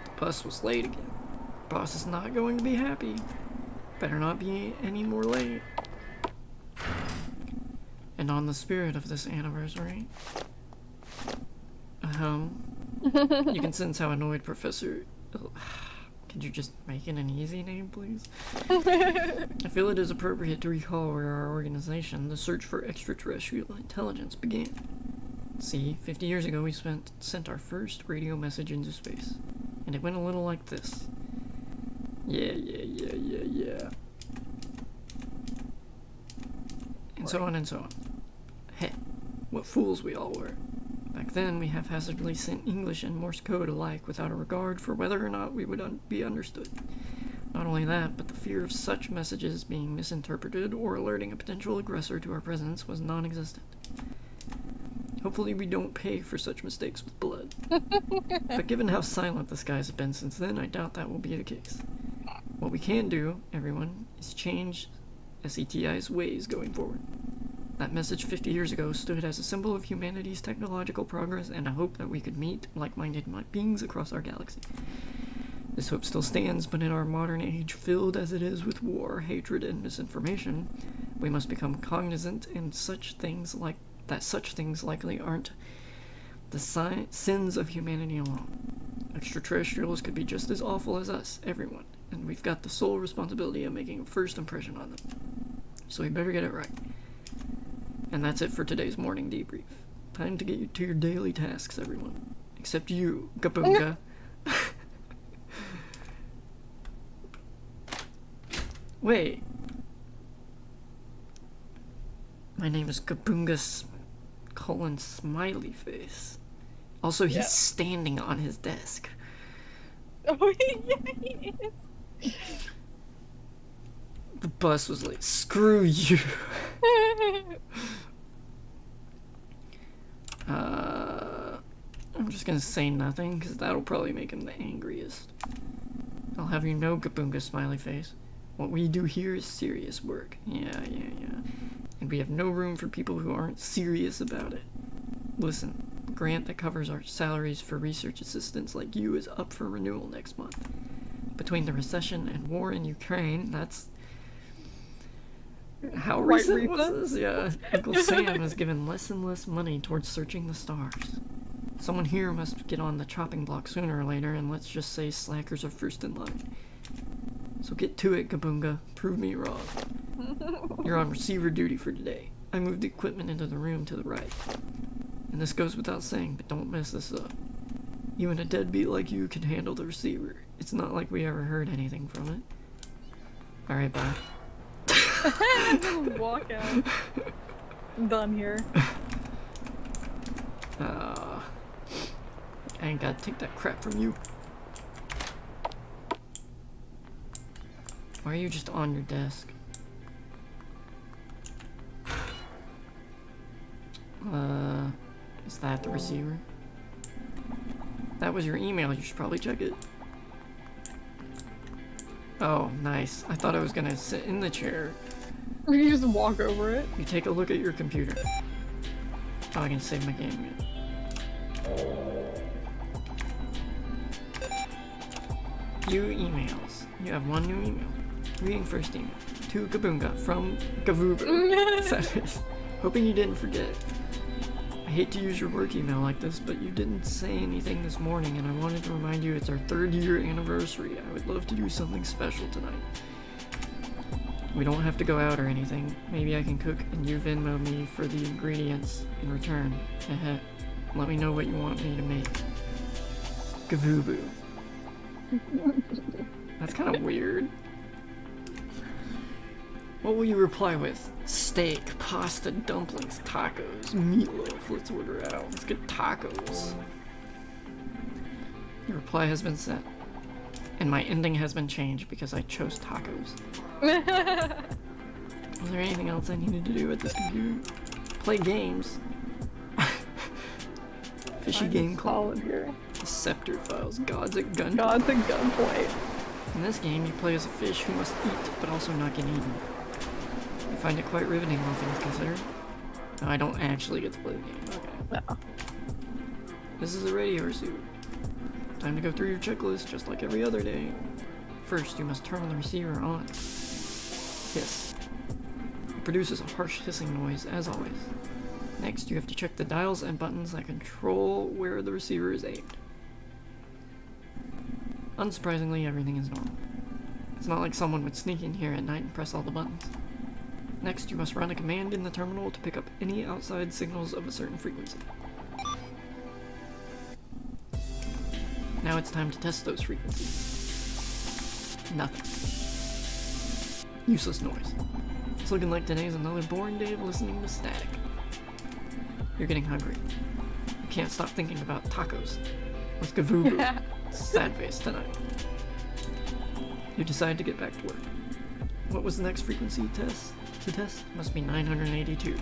The bus was late again. Boss is not going to be happy. Better not be any more late. And on the spirit of this anniversary, you can sense how annoyed Professor... Could you just make it an easy name, please? I feel it is appropriate to recall where our organization, the search for extraterrestrial intelligence, began. See, 50 years ago we sent our first radio message into space. And it went a little like this. Yeah. And so on and so on. Hey, what fools we all were. Back then, we haphazardly sent English and Morse code alike without a regard for whether or not we would be understood. Not only that, but the fear of such messages being misinterpreted or alerting a potential aggressor to our presence was non-existent. Hopefully we don't pay for such mistakes with blood. But given how silent the skies have been since then, I doubt that will be the case. What we can do, everyone, is change SETI's ways going forward. That message 50 years ago stood as a symbol of humanity's technological progress and a hope that we could meet like-minded beings across our galaxy. This hope still stands, but in our modern age, filled as it is with war, hatred, and misinformation, we must become cognizant and such things likely aren't the sins of humanity alone. Extraterrestrials could be just as awful as us, everyone, and we've got the sole responsibility of making a first impression on them. So we better get it right. And that's it for today's morning debrief. Time to get you to your daily tasks, everyone. Except you, Gaboonga. Wait. My name is Gaboonga Smiley Face. Also, he's standing on his desk. Oh, yeah, he is. The bus was like, screw you. I'm just gonna say nothing, because that'll probably make him the angriest. I'll have you know, Gaboonga Smiley Face, what we do here is serious work. Yeah. And we have no room for people who aren't serious about it. Listen, the grant that covers our salaries for research assistants like you is up for renewal next month. Between the recession and war in Ukraine, that's... How recent was this? Yeah, Uncle Sam has given less and less money towards searching the stars. Someone here must get on the chopping block sooner or later, and let's just say slackers are first in line. So get to it, Gaboonga. Prove me wrong. You're on receiver duty for today. I moved the equipment into the room to the right. And this goes without saying, but don't mess this up. Even a deadbeat like you can handle the receiver. It's not like we ever heard anything from it. Alright, bye. Walk out. I'm done here. I ain't gotta take that crap from you. Why are you just on your desk? Is that the receiver? That was your email, you should probably check it. Oh, nice. I thought I was gonna sit in the chair. You just walk over it. You take a look at your computer. Oh, I can save my game again. Few emails. You have one new email. Reading first email. To Gaboonga from Gavubu. Hoping you didn't forget. I hate to use your work email like this, but you didn't say anything this morning, and I wanted to remind you it's our 3rd year anniversary. I would love to do something special tonight. We don't have to go out or anything. Maybe I can cook and you Venmo me for the ingredients in return. Let me know what you want me to make. Gavubu. That's kind of weird. What will you reply with? Steak, pasta, dumplings, tacos, meatloaf. Let's order out. Let's get tacos. Your reply has been sent. And my ending has been changed because I chose tacos. Was there anything else I needed to do at this computer? Play games. Fishy game called here. Scepter Files. Gods at gunpoint. Gods at gunpoint. In this game, you play as a fish who must eat, but also not get eaten. I find it quite riveting, all things considered. No, I don't actually get to play the game. Okay. No. This is a radio receiver. Time to go through your checklist just like every other day. First, you must turn the receiver on. Hiss. It produces a harsh hissing noise, as always. Next, you have to check the dials and buttons that control where the receiver is aimed. Unsurprisingly, everything is normal. It's not like someone would sneak in here at night and press all the buttons. Next, you must run a command in the terminal to pick up any outside signals of a certain frequency. Now it's time to test those frequencies. Nothing. Useless noise. It's looking like today's another boring day of listening to static. You're getting hungry. You can't stop thinking about tacos. With Gavubu. Sad face tonight. You decide to get back to work. What was the next frequency to test? Must be 982.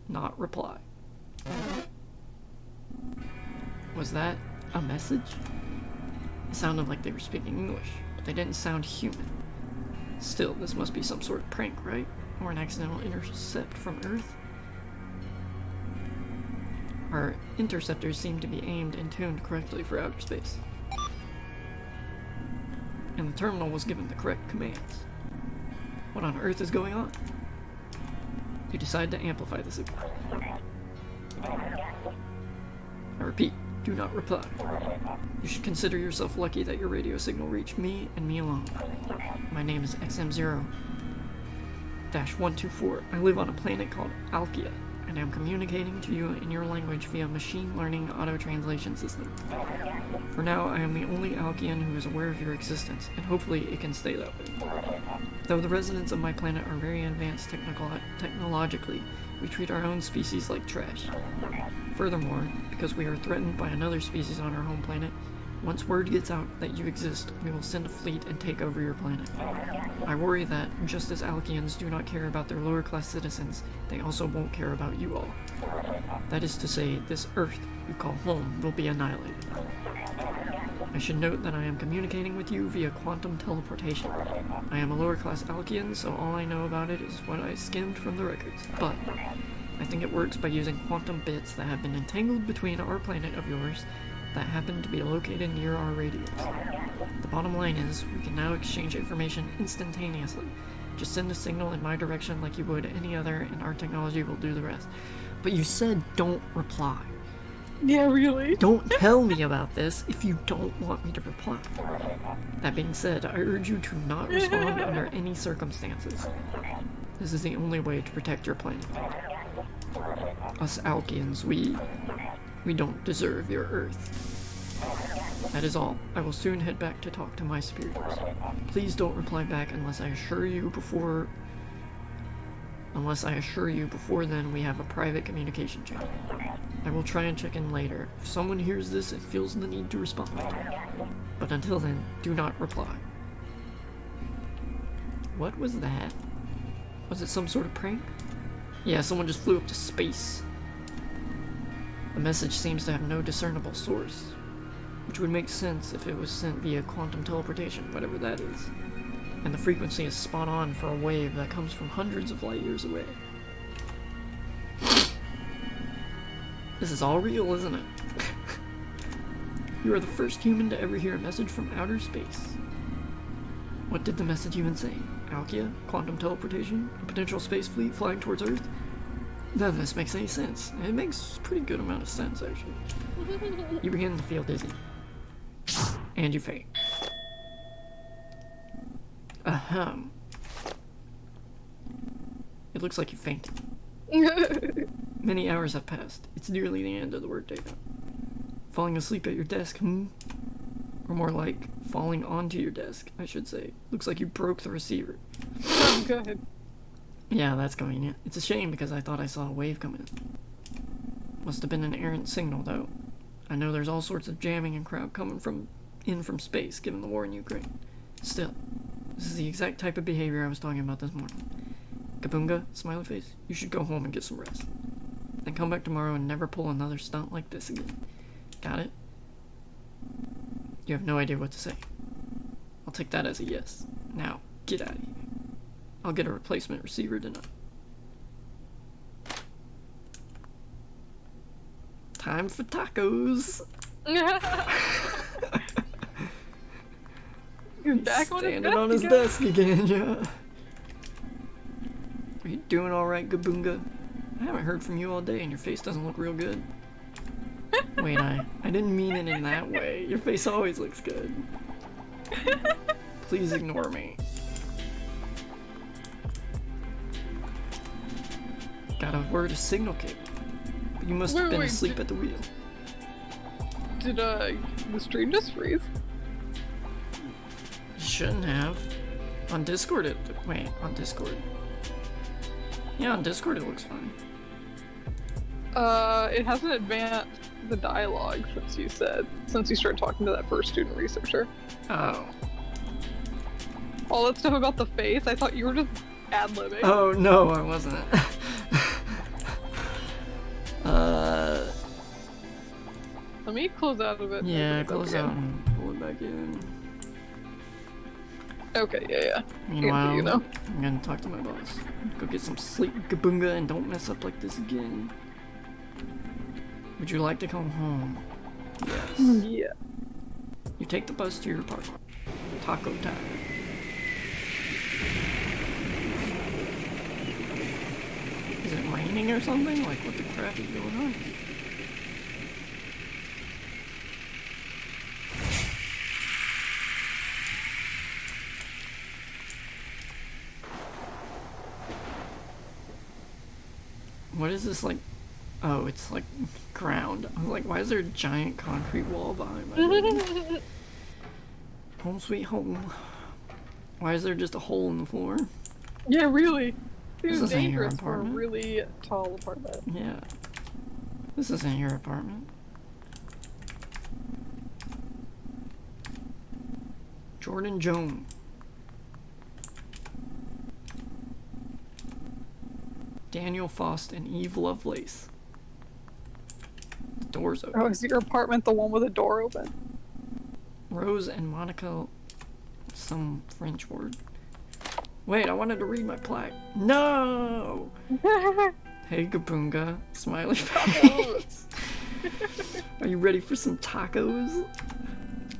Not reply. Was that a message? It sounded like they were speaking English, but they didn't sound human. Still, this must be some sort of prank, right? Or an accidental intercept from Earth? Our interceptors seem to be aimed and tuned correctly for outer space. And the terminal was given the correct commands. What on earth is going on? You decide to amplify the signal. I repeat, do not reply. You should consider yourself lucky that your radio signal reached me and me alone. My name is XM0-124. I live on a planet called Alkia, and I'm communicating to you in your language via machine learning auto-translation system. For now, I am the only Alkian who is aware of your existence, and hopefully it can stay that way. Though the residents of my planet are very advanced technologically, we treat our own species like trash. Furthermore, because we are threatened by another species on our home planet, once word gets out that you exist, we will send a fleet and take over your planet. I worry that, just as Alkians do not care about their lower class citizens, they also won't care about you all. That is to say, this Earth you call home will be annihilated. I should note that I am communicating with you via quantum teleportation. I am a lower class Alkian, so all I know about it is what I skimmed from the records. But I think it works by using quantum bits that have been entangled between our planet of yours that happen to be located near our radios. The bottom line is, we can now exchange information instantaneously. Just send a signal in my direction like you would any other, and our technology will do the rest. But you said don't reply. Yeah, really? Don't tell me about this if you don't want me to reply. That being said, I urge you to not respond under any circumstances. This is the only way to protect your planet. Us Alkians, we don't deserve your Earth. That is all. I will soon head back to talk to my superiors. Please don't reply back unless I assure you before then we have a private communication channel. I will try and check in later. If someone hears this and feels the need to respond. But until then, do not reply. What was that? Was it some sort of prank? Yeah, someone just flew up to space. The message seems to have no discernible source, which would make sense if it was sent via quantum teleportation, whatever that is. And the frequency is spot on for a wave that comes from hundreds of light years away. This is all real, isn't it? You are the first human to ever hear a message from outer space. What did the message even say? Alkia? Quantum teleportation? A potential space fleet flying towards Earth? None of this makes any sense. It makes a pretty good amount of sense, actually. You begin to feel dizzy. And you faint. Ahem. It looks like you fainted. Many hours have passed. It's nearly the end of the workday now. Falling asleep at your desk, Or more like, falling onto your desk, I should say. Looks like you broke the receiver. Oh, good. Yeah, that's convenient. It's a shame because I thought I saw a wave come in. Must have been an errant signal, though. I know there's all sorts of jamming and crap coming from space, given the war in Ukraine. Still, this is the exact type of behavior I was talking about this morning. Kabunga, smiley face, you should go home and get some rest. Then come back tomorrow and never pull another stunt like this again. Got it? You have no idea what to say. I'll take that as a yes. Now, get out of here. I'll get a replacement receiver tonight. Time for tacos. He's back on his Standing desk on his again. desk again, yeah. Are you doing alright, Gabunga? I haven't heard from you all day and your face doesn't look real good. Wait, I didn't mean it in that way. Your face always looks good. Please ignore me. Got a word of signal cable. But you must have been Wait, asleep at the wheel. Did the stream just freeze? Shouldn't have. On Discord it... Wait, on Discord. Yeah, on Discord it looks fine. It hasn't advanced the dialogue since you started talking to that first student researcher. Oh. All that stuff about the face, I thought you were just ad-libbing. Oh, no, I wasn't. Let me close out of it. and Yeah, open it up close again. out and pull it back in. Okay, yeah. Meanwhile, You know. I'm gonna talk to my boss. Go get some sleep, Gabunga, and don't mess up like this again. Would you like to come home? Yes. Yeah. You take the bus to your apartment. Taco time. Is it raining or something? Like, what the crap is going on? What is this, like? Oh, it's like ground. I was like, why is there a giant concrete wall behind my building? Home sweet home. Why is there just a hole in the floor? Yeah, really. This Seems isn't your dangerous for a apartment. really tall apartment. Yeah. This isn't your apartment. Jordan Joan. Daniel Faust and Eve Lovelace. The door's open. Oh, is your apartment the one with a door open? Rose and Monica. Some French word. Wait, I wanted to read my plaque. No! Hey, Gabunga. Smiley face. Are you ready for some tacos?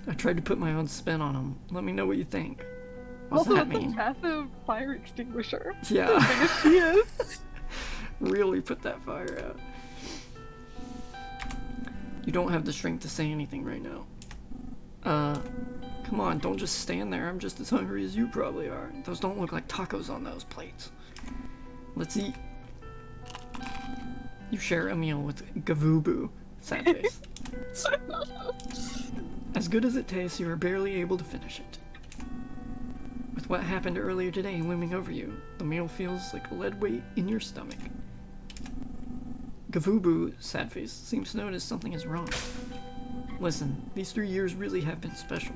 I tried to put my own spin on them. Let me know what you think. What's Also, that that's mean? a massive fire extinguisher. Yeah. As big as she is. Really put that fire out. You don't have the strength to say anything right now. Come on, don't just stand there. I'm just as hungry as you probably are. Those don't look like tacos on those plates. Let's eat. You share a meal with Gavubu. Sad face. As good as it tastes, you are barely able to finish it. With what happened earlier today looming over you, the meal feels like a lead weight in your stomach. Gavubu, sad face, seems to notice something is wrong. Listen, these 3 years really have been special.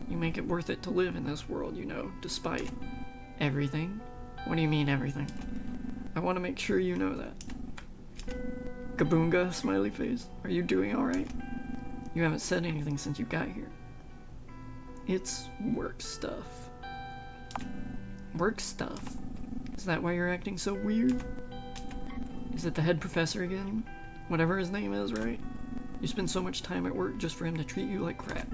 You make it worth it to live in this world, you know, despite everything. What do you mean, everything? I want to make sure you know that. Gabunga, smiley face, are you doing alright? You haven't said anything since you got here. It's work stuff. Work stuff? Is that why you're acting so weird? Is it the head professor again? Whatever his name is, right? You spend so much time at work just for him to treat you like crap.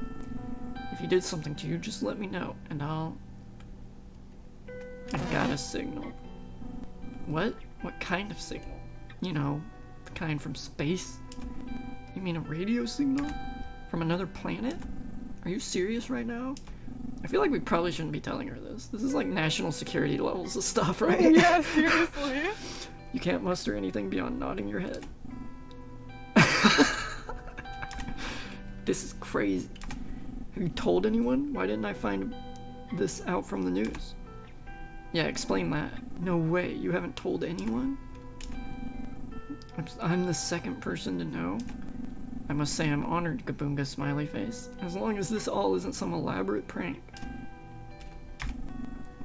If he did something to you, just let me know, and I got a signal. What? What kind of signal? You know, the kind from space? You mean a radio signal? From another planet? Are you serious right now? I feel like we probably shouldn't be telling her this. This is like national security levels of stuff, right? Yeah, seriously. You can't muster anything beyond nodding your head. This is crazy. Have you told anyone? Why didn't I find this out from the news? Yeah, explain that. No way, you haven't told anyone? I'm the second person to know. I must say I'm honored, Gabunga, smiley face. As long as this all isn't some elaborate prank.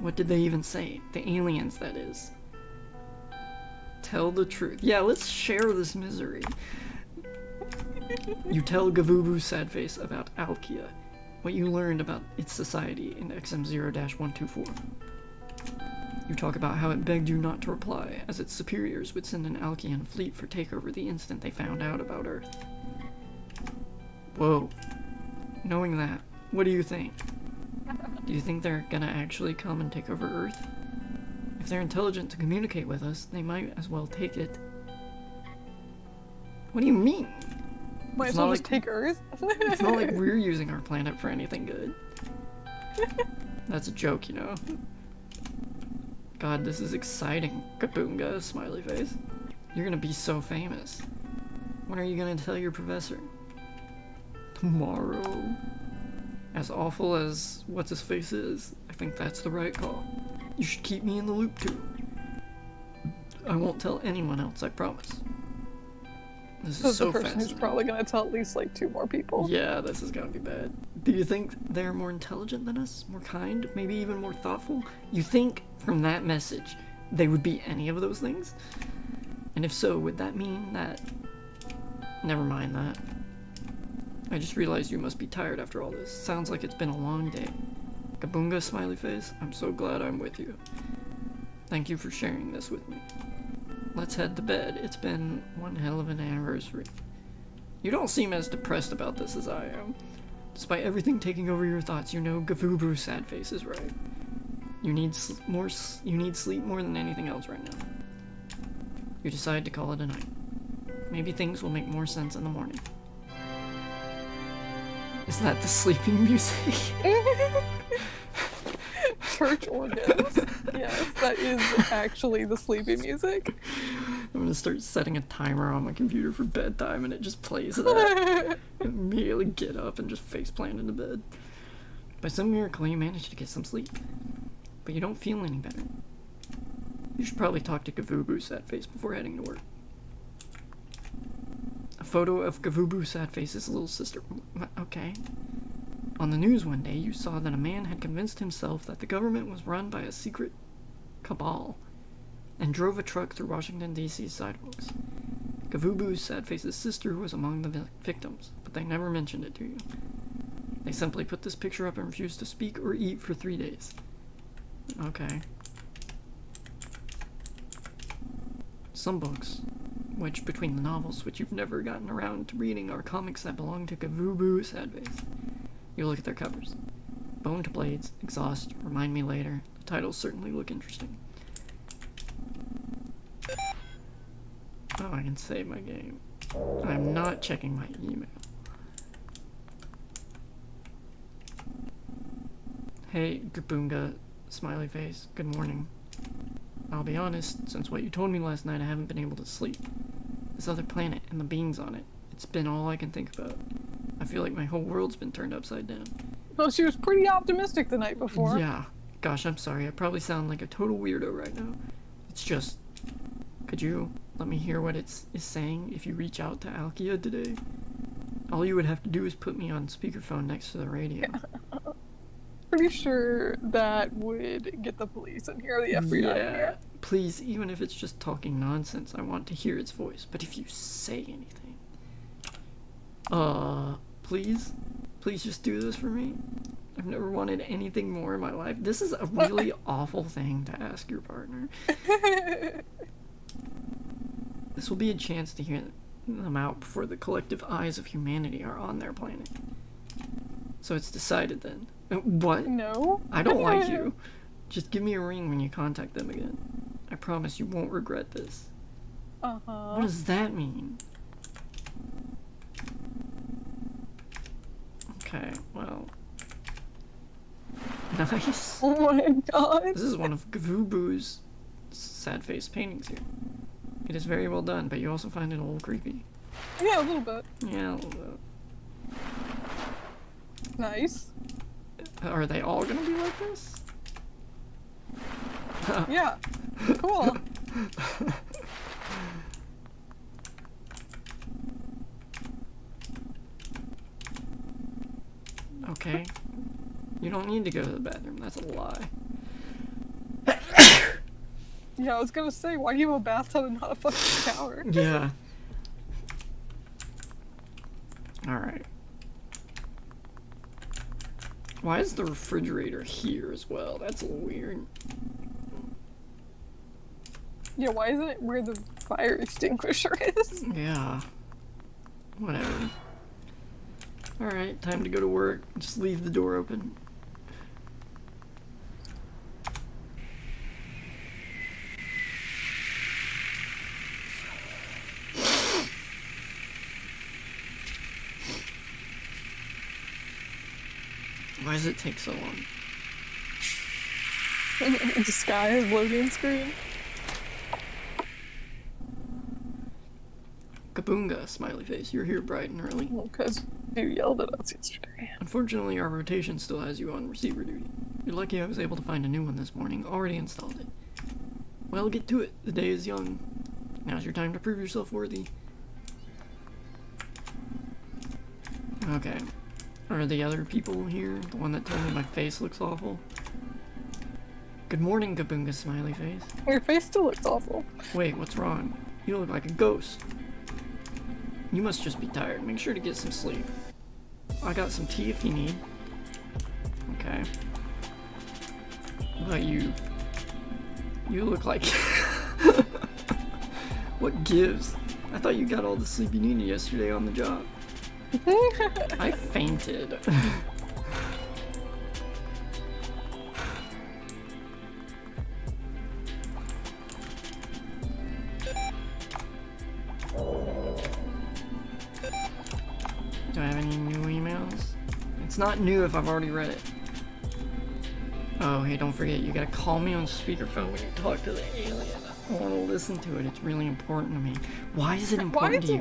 What did they even say? The aliens, that is. Tell the truth. Yeah, let's share this misery. You tell Gavubu Sadface about Alkia, what you learned about its society in XM0-124. You talk about how it begged you not to reply, as its superiors would send an Alkian fleet for takeover the instant they found out about Earth. Whoa. Knowing that, what do you think? Do you think they're gonna actually come and take over Earth? If they're intelligent to communicate with us, they might as well take it. What do you mean? Might as well just take Earth? It's not like we're using our planet for anything good. That's a joke, you know. God, this is exciting. Kaboonga, smiley face. You're gonna be so famous. When are you gonna tell your professor? Tomorrow. As awful as what's-his-face is, I think that's the right call. You should keep me in the loop too. I won't tell anyone else, I promise. This is so the person fascinating. who's probably gonna tell at least like 2 more people. Yeah, this is gonna be bad. Do you think they're more intelligent than us? More kind? Maybe even more thoughtful? You think, from that message, they would be any of those things? And if so, would that mean that... Never mind that. I just realized you must be tired after all this. Sounds like it's been a long day. Kaboonga, smiley face, I'm so glad I'm with you. Thank you for sharing this with me. Let's head to bed. It's been one hell of an anniversary. You don't seem as depressed about this as I am. Despite everything taking over your thoughts, you know Gavubu sad face is right. You need sleep more than anything else right now. You decide to call it a night. Maybe things will make more sense in the morning. Is that the sleeping music? Church organs. Yes, that is actually the sleepy music. I'm gonna start setting a timer on my computer for bedtime and it just plays that. Immediately get up and just faceplant into bed. By some miracle you manage to get some sleep. But you don't feel any better. You should probably talk to Gavubu sad face before heading to work. A photo of Gavubu sad face's little sister. Okay. On the news one day, you saw that a man had convinced himself that the government was run by a secret cabal and drove a truck through Washington, D.C.'s sidewalks. Gavubu's sad face's sister was among the victims, but they never mentioned it to you. They simply put this picture up and refused to speak or eat for 3 days. Okay. Some books, which between the novels which you've never gotten around to reading, are comics that belong to Gavubu sad face. You look at their covers. Bone to Blades, Exhaust, Remind Me Later. The titles certainly look interesting. Oh, I can save my game. I'm not checking my email. Hey, Gaboonga, smiley face, good morning. I'll be honest, since what you told me last night, I haven't been able to sleep. This other planet and the beings on it, it's been all I can think about. I feel like my whole world's been turned upside down. Well, she was pretty optimistic the night before. Yeah. Gosh, I'm sorry. I probably sound like a total weirdo right now. It's just... Could you let me hear what it is saying if you reach out to Alkia today? All you would have to do is put me on speakerphone next to the radio. Yeah. Pretty sure that would get the police in here, the FBI in here. Please, even if it's just talking nonsense, I want to hear its voice. But if you say anything... Please? Please just do this for me? I've never wanted anything more in my life. This is a really awful thing to ask your partner. This will be a chance to hear them out before the collective eyes of humanity are on their planet. So it's decided then. What? No. I don't like you. Just give me a ring when you contact them again. I promise you won't regret this. Uh-huh. What does that mean? Okay, well... Nice. Oh my god. This is one of Gavubu's sad face paintings here. It is very well done, but you also find it a little creepy. Yeah, a little bit. Yeah, a little bit. Nice. Are they all gonna be like this? Yeah. Cool. Okay. You don't need to go to the bathroom, that's a lie. Yeah, I was gonna say, why do you have a bathtub and not a fucking shower? Yeah. Alright. Why is the refrigerator here as well? That's a little weird. Yeah, why isn't it where the fire extinguisher is? Yeah. Whatever. Alright, time to go to work. Just leave the door open. Why does it take so long? The sky is loading screen. Kabunga, smiley face. You're here bright and early. Well, because you yelled at us yesterday. Unfortunately, our rotation still has you on receiver duty. You're lucky I was able to find a new one this morning. Already installed it. Well, get to it. The day is young. Now's your time to prove yourself worthy. Okay. Are the other people here? The one that told me my face looks awful? Good morning, Kabunga, smiley face. Your face still looks awful. Wait, what's wrong? You look like a ghost. You must just be tired. Make sure to get some sleep. I got some tea if you need. Okay. What about you? You look like... What gives? I thought you got all the sleep you needed yesterday on the job. I fainted. Do I have any new emails? It's not new if I've already read it. Oh, hey, don't forget, you gotta call me on speakerphone when you talk to the alien. I wanna listen to it, it's really important to me. Why is it important to you?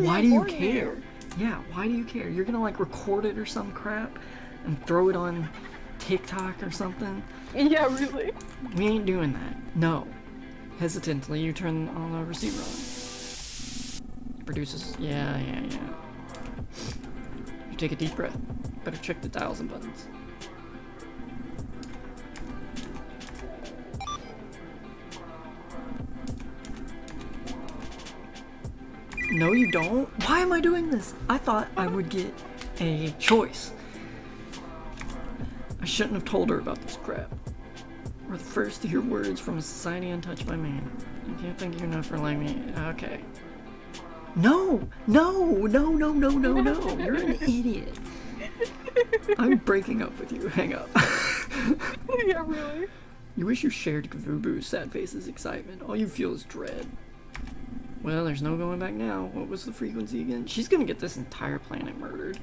Why do you care? Yeah, why do you care? You're gonna like record it or some crap and throw it on TikTok or something? Yeah, really. We ain't doing that. No. Hesitantly, you turn on the receiver on. Produces. Yeah. You take a deep breath. Better check the dials and buttons. No, you don't. Why am I doing this? I thought I would get a choice. I shouldn't have told her about this crap. We're the first to hear words from a society untouched by man. You can't thank you enough for letting me. Okay. No! You're an idiot. I'm breaking up with you. Hang up. Yeah, really. You wish you shared Kavubu's sad face's excitement. All you feel is dread. Well, there's no going back now. What was the frequency again? She's gonna get this entire planet murdered.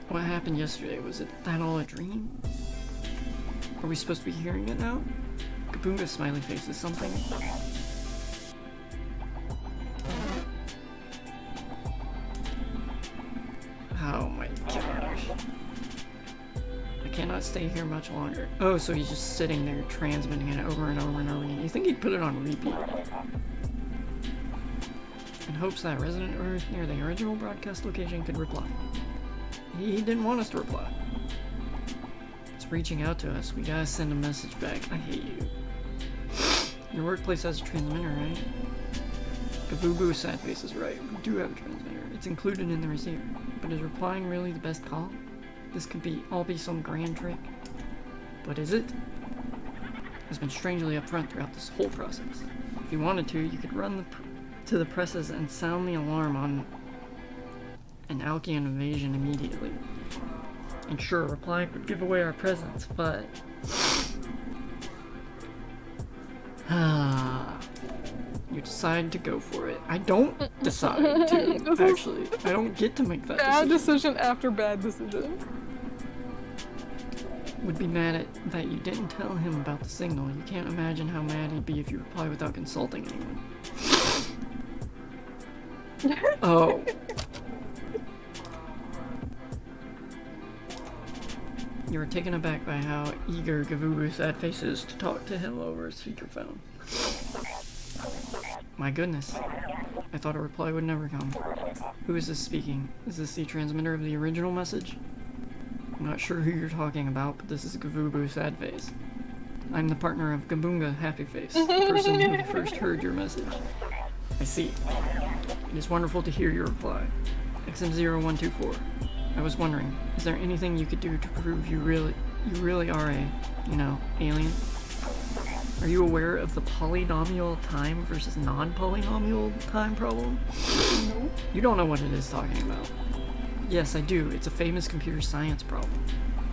What happened yesterday? Was it that all a dream? Are we supposed to be hearing it now? Kabunga's smiley face is something. Oh my gosh. I cannot stay here much longer. Oh, so he's just sitting there transmitting it over and over and over again. You think he'd put it on repeat? In hopes that resident Earth near the original broadcast location could reply. He didn't want us to reply. It's reaching out to us. We gotta send a message back. I hate you. Your workplace has a transmitter, right? Kabubu sad face is right. We do have a transmitter. It's included in the receiver. But is replying really the best call? This could all be some grand trick. But is it? Has been strangely upfront throughout this whole process. If you wanted to, you could run to the presses and sound the alarm on an Alkian invasion immediately. And sure, replying would give away our presence, but... You decide to go for it. I don't decide to, actually. I don't get to make that Bad decision. decision after bad decision. Would be mad at that you didn't tell him about the signal. You can't imagine how mad he'd be if you reply without consulting anyone. Oh. You were taken aback by how eager Gavubu's sad face is to talk to him over a speakerphone. My goodness. I thought a reply would never come. Who is this speaking? Is this the transmitter of the original message? I'm not sure who you're talking about, but this is Gavubu sad face. I'm the partner of Gabunga happy face, the person who first heard your message. I see. It is wonderful to hear your reply. XM0124. I was wondering, is there anything you could do to prove you really are a, alien? Are you aware of the polynomial time versus non-polynomial time problem? No. You don't know what it is talking about. Yes, I do. It's a famous computer science problem.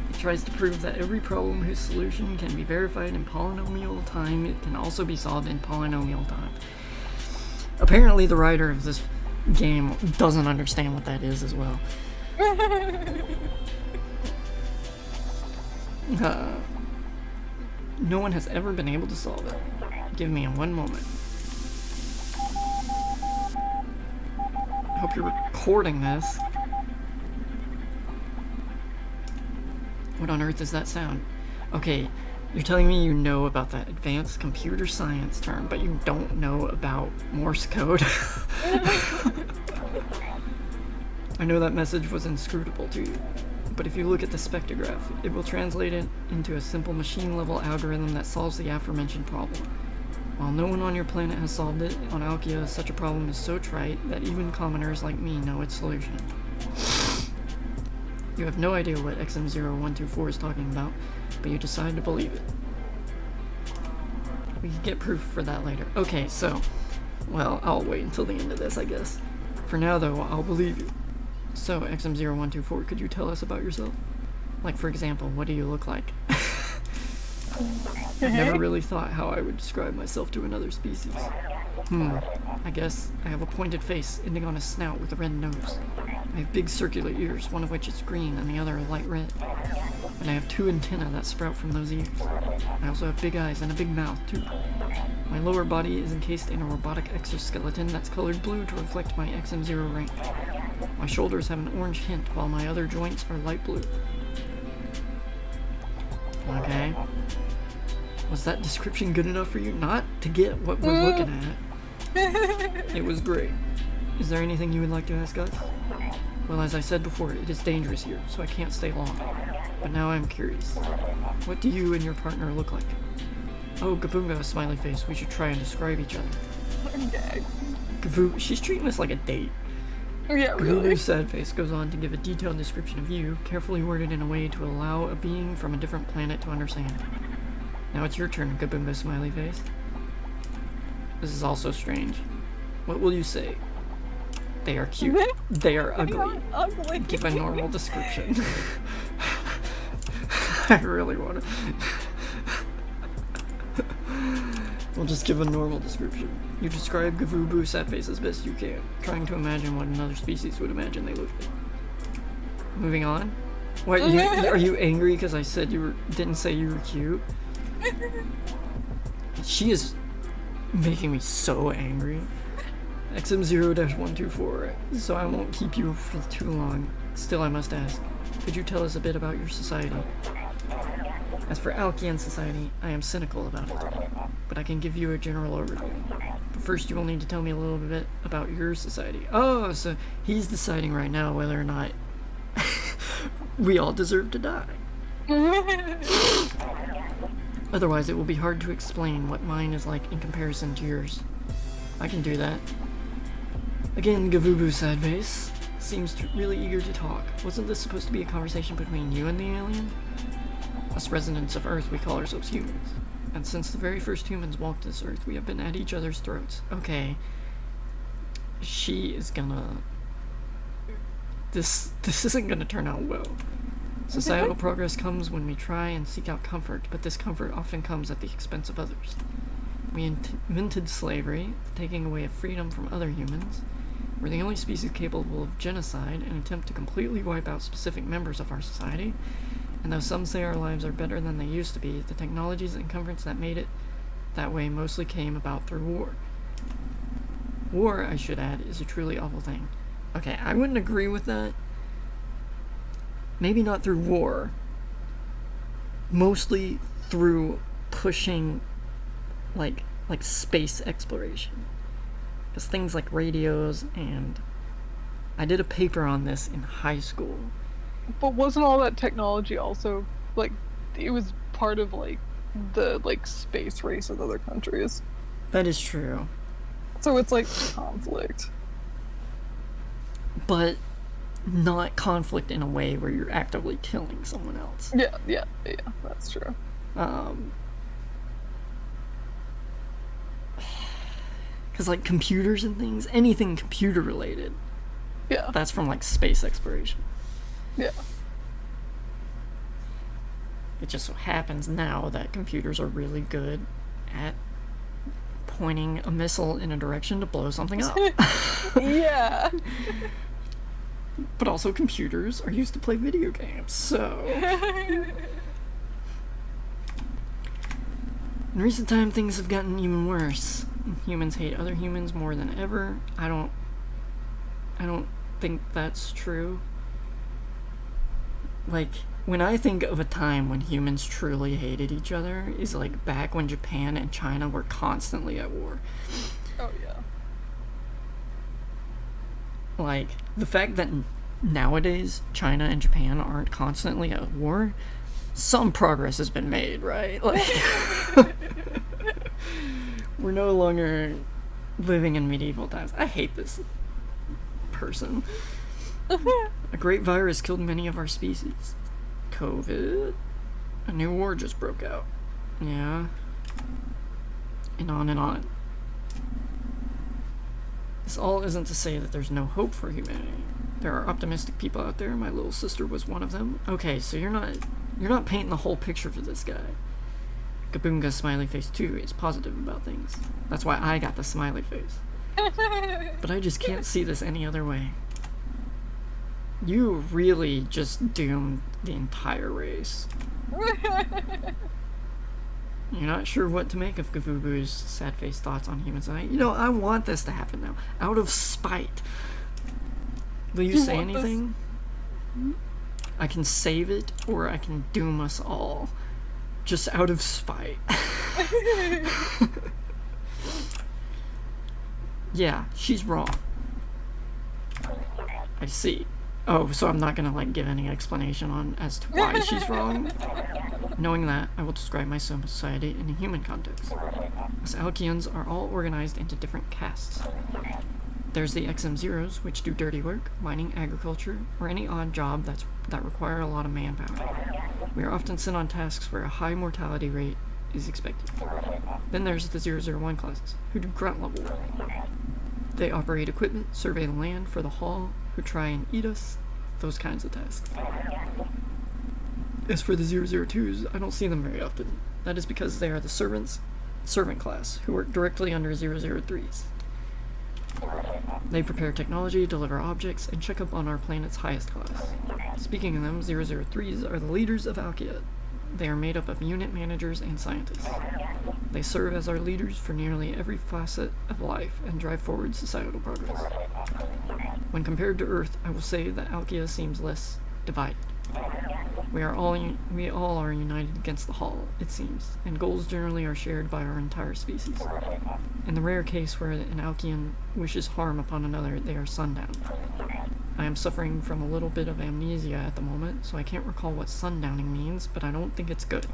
It tries to prove that every problem whose solution can be verified in polynomial time, it can also be solved in polynomial time. Apparently the writer of this game doesn't understand what that is as well. No one has ever been able to solve it. Give me one moment. I hope you're recording this. What on earth is that sound? Okay, you're telling me you know about that advanced computer science term, but you don't know about Morse code? I know that message was inscrutable to you, but if you look at the spectrograph, it will translate it into a simple machine-level algorithm that solves the aforementioned problem. While no one on your planet has solved it, on Alkia, such a problem is so trite that even commoners like me know its solution. You have no idea what XM0124 is talking about, but you decide to believe it. We can get proof for that later. Okay, so, well, I'll wait until the end of this, I guess. For now, though, I'll believe you. So, XM0124, could you tell us about yourself? Like, for example, what do you look like? I've never really thought how I would describe myself to another species. I guess I have a pointed face ending on a snout with a red nose. I have big circular ears, one of which is green and the other a light red. And I have 2 antennae that sprout from those ears. I also have big eyes and a big mouth, too. My lower body is encased in a robotic exoskeleton that's colored blue to reflect my XM0 rank. My shoulders have an orange hint, while my other joints are light blue. Okay. Was that description good enough for you? Not to get what we're looking at. It was great. Is there anything you would like to ask us? Well, as I said before, it is dangerous here, so I can't stay long. But now I'm curious. What do you and your partner look like? Oh, Gabunga, smiley face. We should try and describe each other. Okay. Gavu, she's treating this like a date. Yeah, really. Gavubu's sad face goes on to give a detailed description of you, carefully worded in a way to allow a being from a different planet to understand. Now it's your turn, Gabunga, smiley face. This is also strange. What will you say? They are cute. They are ugly. Ugly. Give a normal description. I really want to. We'll just give a normal description. You describe Gavubu sad face as best you can, trying to imagine what another species would imagine they look like. Moving on. What? Are you angry because I said didn't say you were cute? She is making me so angry. XM0-124, so I won't keep you for too long. Still, I must ask, could you tell us a bit about your society? As for Alkian society, I am cynical about it, but I can give you a general overview. But first, you will need to tell me a little bit about your society. Oh, so he's deciding right now whether or not we all deserve to die. Otherwise, it will be hard to explain what mine is like in comparison to yours. I can do that. Again, Gavubu Sadface seems really eager to talk. Wasn't this supposed to be a conversation between you and the alien? Us residents of Earth, we call ourselves humans. And since the very first humans walked this Earth, we have been at each other's throats. Okay. She is gonna... This isn't gonna turn out well. Societal progress comes when we try and seek out comfort, but this comfort often comes at the expense of others. We invented slavery, taking away freedom from other humans. We're the only species capable of genocide and attempt to completely wipe out specific members of our society. And though some say our lives are better than they used to be, the technologies and comforts that made it that way mostly came about through war. War, I should add, is a truly awful thing. Okay, I wouldn't agree with that. Maybe not through war. Mostly through pushing like space exploration. Because things like radios, and I did a paper on this in high school. But wasn't all that technology also, like, it was part of, like, the, like, space race with other countries? That is true. So it's, like, conflict. But not conflict in a way where you're actively killing someone else. Yeah, that's true. Because, like, computers and things, anything computer related, Yeah. that's from, like, space exploration. Yeah. It just so happens now that computers are really good at pointing a missile in a direction to blow something up. Yeah. But also computers are used to play video games, so... In recent time, things have gotten even worse. Humans hate other humans more than ever. I don't think that's true. Like, when I think of a time when humans truly hated each other, is like back when Japan and China were constantly at war. Oh, yeah. Like, the fact that nowadays China and Japan aren't constantly at war, some progress has been made, right? Like, we're no longer living in medieval times. I hate this person. A great virus killed many of our species. COVID. A new war just broke out. Yeah. And on and on. This all isn't to say that there's no hope for humanity. There are optimistic people out there. My little sister was one of them. Okay, so you're not painting the whole picture for this guy. Kaboonga's smiley face too is positive about things. That's why I got the smiley face. But I just can't see this any other way. You really just doomed the entire race. You're not sure what to make of Gavubu's sad-faced thoughts on human society. You know, I want this to happen now. Out of spite. Will you say anything? I can save it, or I can doom us all. Just out of spite. Yeah, she's wrong. I see. Oh, so I'm not gonna, like, give any explanation on as to why she's wrong. Knowing that, I will describe my society in a human context. Us Alkians are all organized into different castes. There's the XM0s, which do dirty work, mining, agriculture, or any odd job that require a lot of manpower. We are often sent on tasks where a high mortality rate is expected. Then there's the 001 classes, who do grunt level work. They operate equipment, survey the land for the Hall, who try and eat us, those kinds of tasks. As for the 002s, I don't see them very often. That is because they are the servant class, who work directly under 003s. They prepare technology, deliver objects, and check up on our planet's highest class. Speaking of them, 003s are the leaders of Alkia. They are made up of unit managers and scientists. They serve as our leaders for nearly every facet of life and drive forward societal progress. When compared to Earth, I will say that Alkia seems less divided. We all are united against the Hall, it seems, and goals generally are shared by our entire species. In the rare case where an Alkian wishes harm upon another, they are sundown. I am suffering from a little bit of amnesia at the moment, so I can't recall what sundowning means, but I don't think it's good.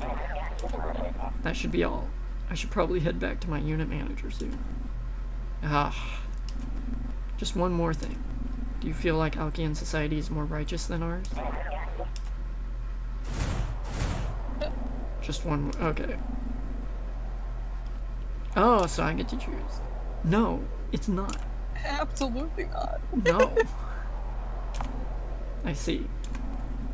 That should be all. I should probably head back to my unit manager soon. Just one more thing. Do you feel like Alkian society is more righteous than ours? Just one. Okay. Oh, so I get to choose. No, it's not. Absolutely not. No. I see.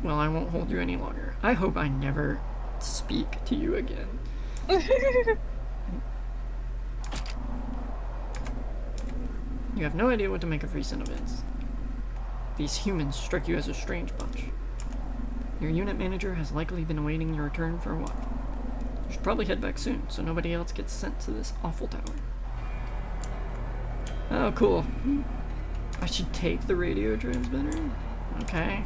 Well, I won't hold you any longer. I hope I never speak to you again. You have no idea what to make of recent events. These humans struck you as a strange bunch. Your unit manager has likely been awaiting your return for a while. You should probably head back soon, so nobody else gets sent to this awful tower. Oh, cool. I should take the radio transmitter? Okay.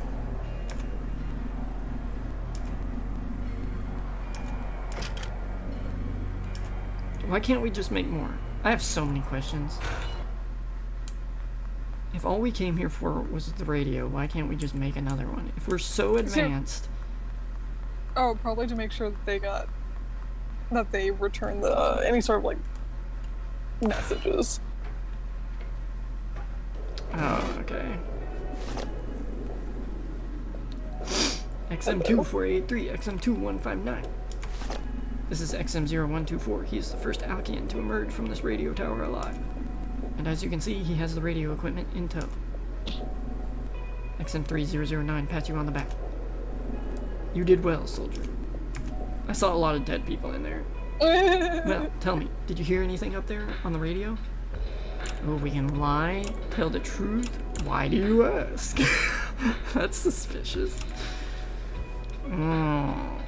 Why can't we just make more? I have so many questions. If all we came here for was the radio, why can't we just make another one? If we're so advanced... Oh, probably to make sure that they return the any sort of like messages. Oh, okay. XM2483, XM2159. This is XM0124. He is the first Alkian to emerge from this radio tower alive. And as you can see, he has the radio equipment in tow. XM3009 pats you on the back. You did well, soldier. I saw a lot of dead people in there. Well, tell me, did you hear anything up there on the radio? Oh, we can lie, tell the truth. Why do you ask? That's suspicious. I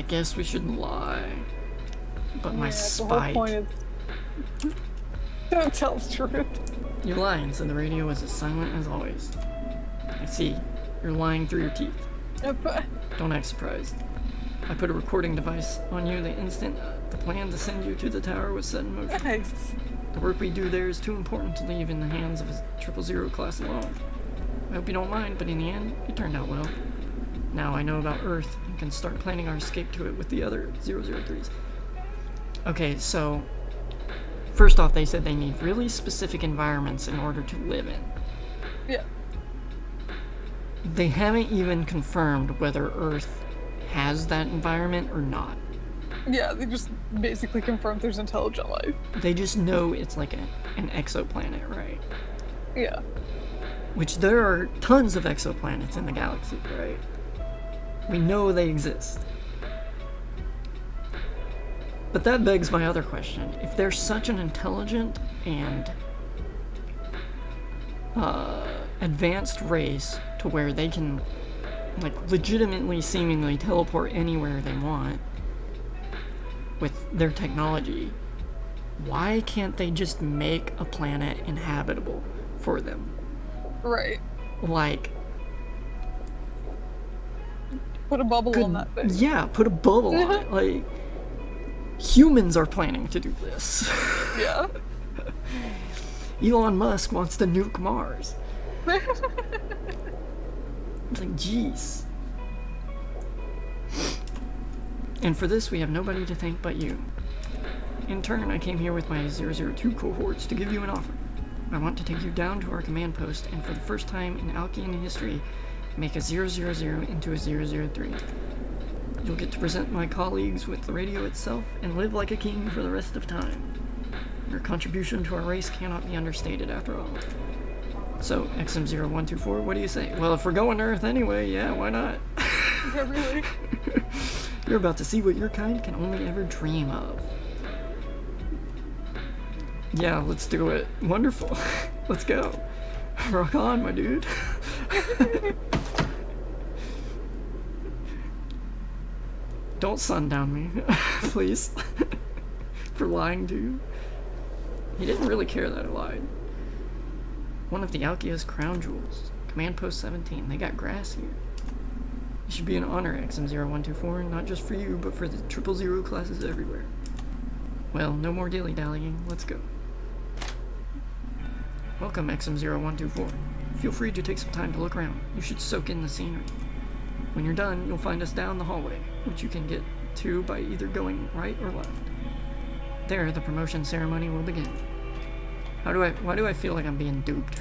guess we shouldn't lie. But my spite. The whole point is don't tell the truth. You're lying, so the radio is as silent as always. I see. You're lying through your teeth. Don't act surprised. I put a recording device on you the instant the plan to send you to the tower was set in motion. Nice. The work we do there is too important to leave in the hands of a 000 class alone. I hope you don't mind, but in the end, it turned out well. Now I know about Earth and can start planning our escape to it with the other 003s. Okay, so first off, they said they need really specific environments in order to live in. Yeah. They haven't even confirmed whether Earth has that environment or not. Yeah, they just basically confirmed there's intelligent life. They just know it's like an exoplanet, right? Yeah. Which there are tons of exoplanets in the galaxy, right? We know they exist. But that begs my other question. If they're such an intelligent and advanced race to where they can like legitimately seemingly teleport anywhere they want with their technology, why can't they just make a planet inhabitable for them? Right. Like, put a bubble on that thing. Yeah, put a bubble on it. Like, humans are planning to do this. Yeah. Elon Musk wants to nuke Mars. It's like, jeez. And for this, we have nobody to thank but you. In turn, I came here with my 002 cohorts to give you an offer. I want to take you down to our command post, and for the first time in Alkian history, make a 000 into a 003. You'll get to present my colleagues with the radio itself, and live like a king for the rest of time. Your contribution to our race cannot be understated, after all. So, XM0124, what do you say? Well, if we're going to Earth anyway, yeah, why not? Yeah, really. You're about to see what your kind can only ever dream of. Yeah, let's do it. Wonderful. Let's go. Rock on, my dude. Don't sundown me, please. For lying to you. He didn't really care that I lied. One of the Alkia's crown jewels. Command Post 17. They got grass here. It should be an honor, XM0124, not just for you, but for the 000 classes everywhere. Well, no more dilly-dallying. Let's go. Welcome, XM0124. Feel free to take some time to look around. You should soak in the scenery. When you're done, you'll find us down the hallway, which you can get to by either going right or left. There, the promotion ceremony will begin. Why do I feel like I'm being duped?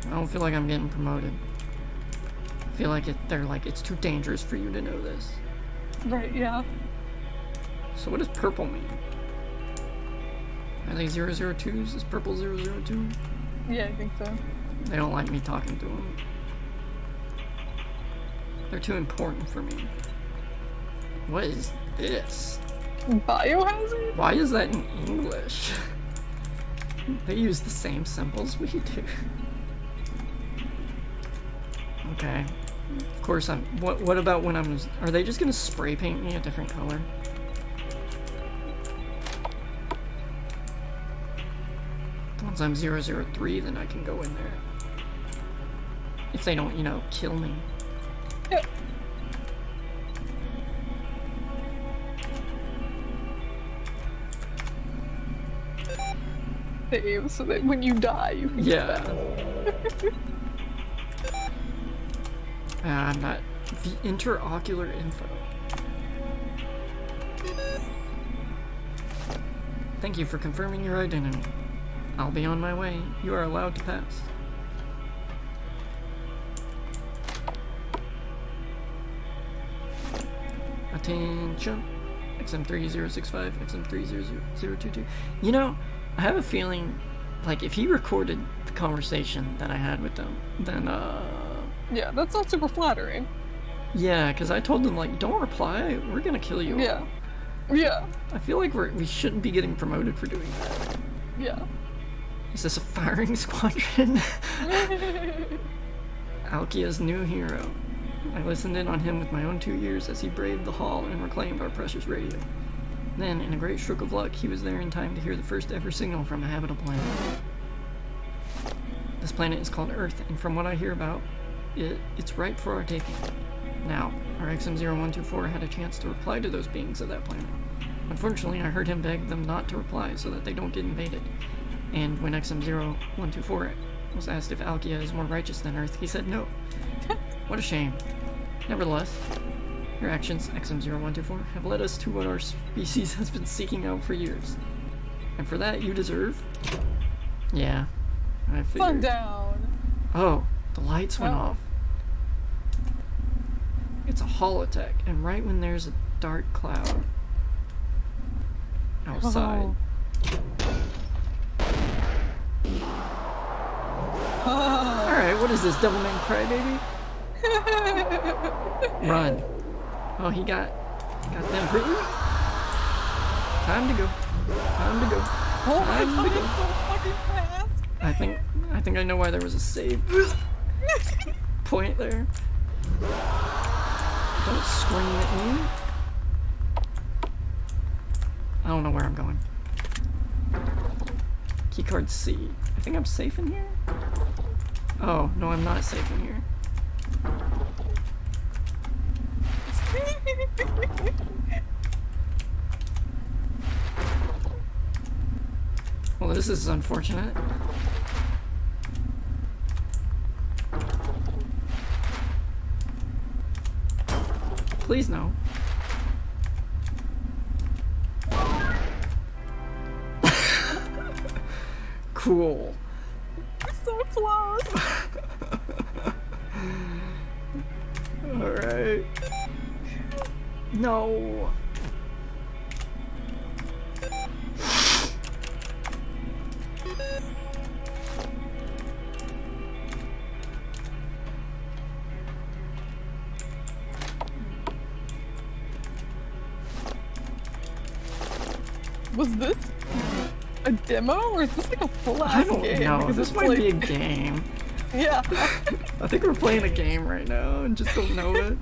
I don't feel like I'm getting promoted. I feel like they're like, it's too dangerous for you to know this. Right, yeah. So what does purple mean? Are they 002s? Is purple 002? Yeah, I think so. They don't like me talking to them. They're too important for me. What is this? Biohazard? Why is that in English? They use the same symbols we do. Okay. Of course I'm... What about when I'm... Are they just gonna spray paint me a different color? Once I'm 003, then I can go in there. If they don't, you know, kill me. Yep. Save so that when you die, you can Yeah. get I'm not... The interocular info. Thank you for confirming your identity. I'll be on my way. You are allowed to pass. Attention. XM3065, XM300022. You know, I have a feeling, like, if he recorded the conversation that I had with them, then, Yeah, that's not super flattering. yeah, because I told them, like, don't reply, we're gonna kill you all. Yeah. Yeah. I feel like we shouldn't be getting promoted for doing that. Yeah. Is this a firing squadron? Alkia's new hero. I listened in on him with my own 2 ears as he braved the hall and reclaimed our precious radio. Then, in a great stroke of luck, he was there in time to hear the first ever signal from a habitable planet. This planet is called Earth, and from what I hear about it, it's ripe for our taking. Now, our XM0124 had a chance to reply to those beings of that planet. Unfortunately, I heard him beg them not to reply so that they don't get invaded. And when XM0124 was asked if Alkia is more righteous than Earth, he said no. What a shame. Nevertheless, your actions, XM0124, have led us to what our species has been seeking out for years. And for that, you deserve... Yeah, I figured. Sundown. Oh, the lights went off. It's a holotech, and right when there's a dark cloud outside. Alright, what is this, Devilman Crybaby? Run. Oh, he got them pretty. Time to go. Time to go. Oh my Time god, to go. it's so fucking fast. I think I know why there was a save point there. Don't scream at me. I don't know where I'm going. Keycard C. I think I'm safe in here? Oh, no, I'm not safe in here. Well, this is unfortunate. Please no. Cool. So close. Alright. No. Was this a demo or is this like a full I ass don't game? know. Because This it's might like, be a game. Yeah. I think we're playing a game right now and just don't know it.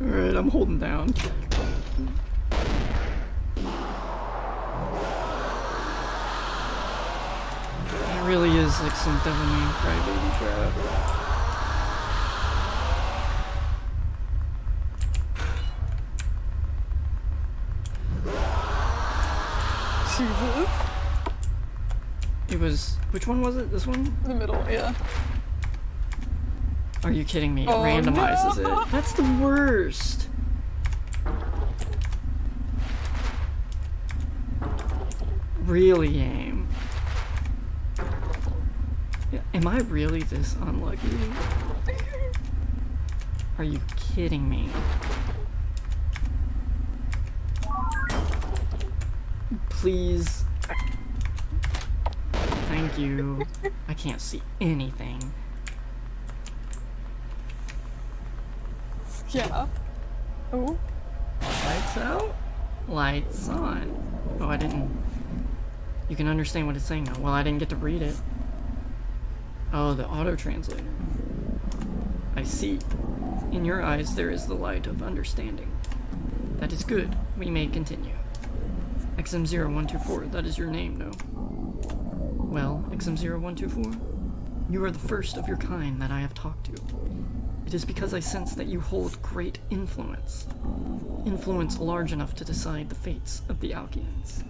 Alright, I'm holding down. It really is like some Devilman Crybaby crap. Jesus. It was... Which one was it? This one? In the middle, yeah. Are you kidding me? It Oh, randomizes no. it. That's the worst. Really aim. Yeah, am I really this unlucky? Are you kidding me? Please. Thank you. I can't see anything. Yeah. Oh. Lights out? Lights on. Oh, I didn't... You can understand what it's saying now. Well, I didn't get to read it. Oh, the auto-translator. I see. In your eyes, there is the light of understanding. That is good. We may continue. XM0124, that is your name, no? Well, XM0124, you are the first of your kind that I have talked to. It is because I sense that you hold great influence. Influence large enough to decide the fates of the Alkians.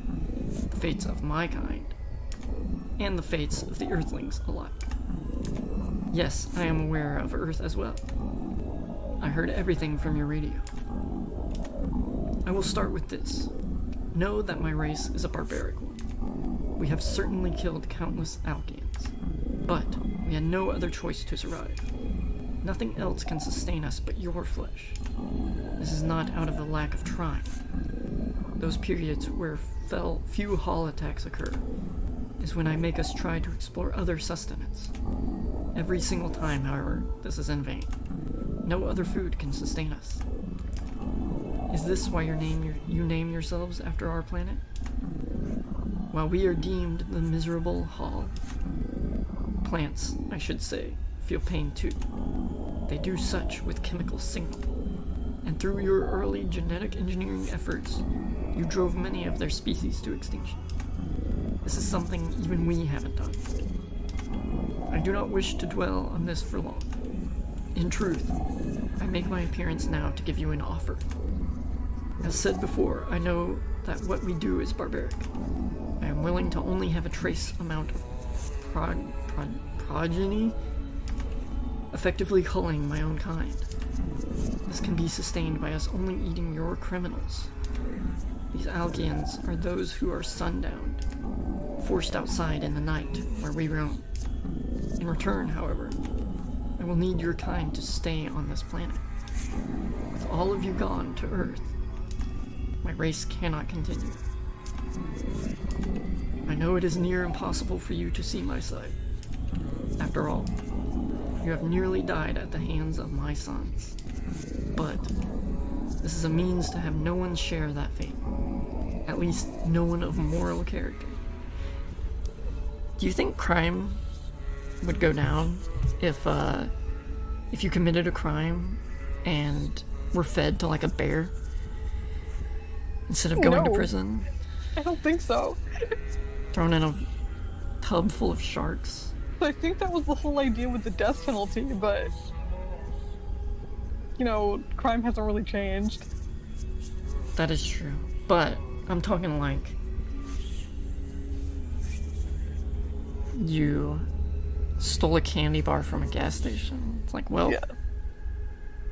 The fates of my kind. And the fates of the Earthlings alike. Yes, I am aware of Earth as well. I heard everything from your radio. I will start with this. Know that my race is a barbaric one. We have certainly killed countless Alkians, but we had no other choice to survive. Nothing else can sustain us but your flesh. This is not out of a lack of trying. Those periods where few Hall attacks occur is when I make us try to explore other sustenance. Every single time, however, this is in vain. No other food can sustain us. Is this why you name yourselves after our planet? While we are deemed the miserable Hall, plants, I should say, feel pain too. They do such with chemical signal. And through your early genetic engineering efforts, you drove many of their species to extinction. This is something even we haven't done. I do not wish to dwell on this for long. In truth, I make my appearance now to give you an offer. As said before, I know that what we do is barbaric. I am willing to only have a trace amount of progeny, effectively culling my own kind. This can be sustained by us only eating your criminals. These Algians are those who are sundowned, forced outside in the night where we roam. In return, however, I will need your kind to stay on this planet. With all of you gone to Earth, my race cannot continue. I know it is near impossible for you to see my side. After all, you have nearly died at the hands of my sons. But this is a means to have no one share that fate. At least no one of moral character. Do you think crime would go down if you committed a crime and were fed to like a bear instead of going to prison? I don't think so. Thrown in a tub full of sharks? I think that was the whole idea with the death penalty, but you know, crime hasn't really changed. That is true. But I'm talking like you stole a candy bar from a gas station. It's like, well,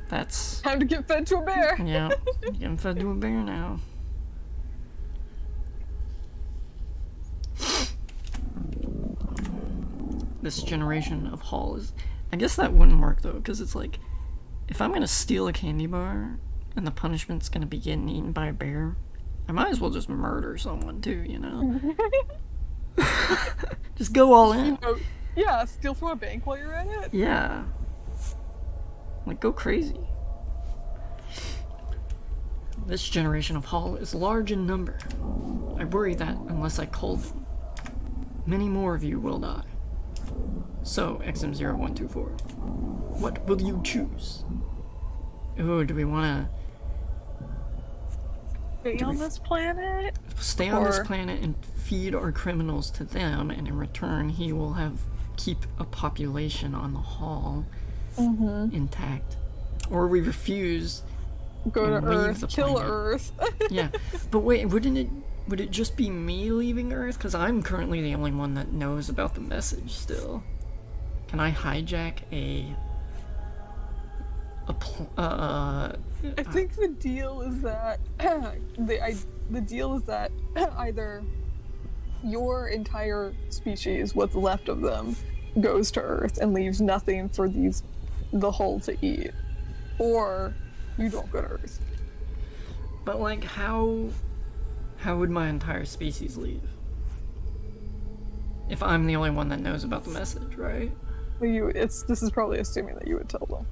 that's time to get fed to a bear. Yeah, getting fed to a bear now. This generation of Hall is... I guess that wouldn't work though, because it's like, if I'm gonna steal a candy bar and the punishment's gonna be getting eaten by a bear, I might as well just murder someone too, you know? Just go all in. You know, yeah, steal from a bank while you're at it. Yeah. Like, go crazy. This generation of Hall is large in number. I worry that unless I cull them, many more of you will die. So, XM0124, what will you choose? Ooh, do we want to stay on this planet? Stay on this planet and feed our criminals to them, and in return he will keep a population on the Hall intact. Or we refuse, go to Earth, the kill planet. Earth. Yeah, but wait, would it just be me leaving Earth? Because I'm currently the only one that knows about the message still. Can I hijack I think the deal is that the deal is that either your entire species, what's left of them, goes to Earth and leaves nothing for the Hull to eat, or you don't go to Earth. But like, how would my entire species leave? If I'm the only one that knows about the message, right? This is probably assuming that you would tell them.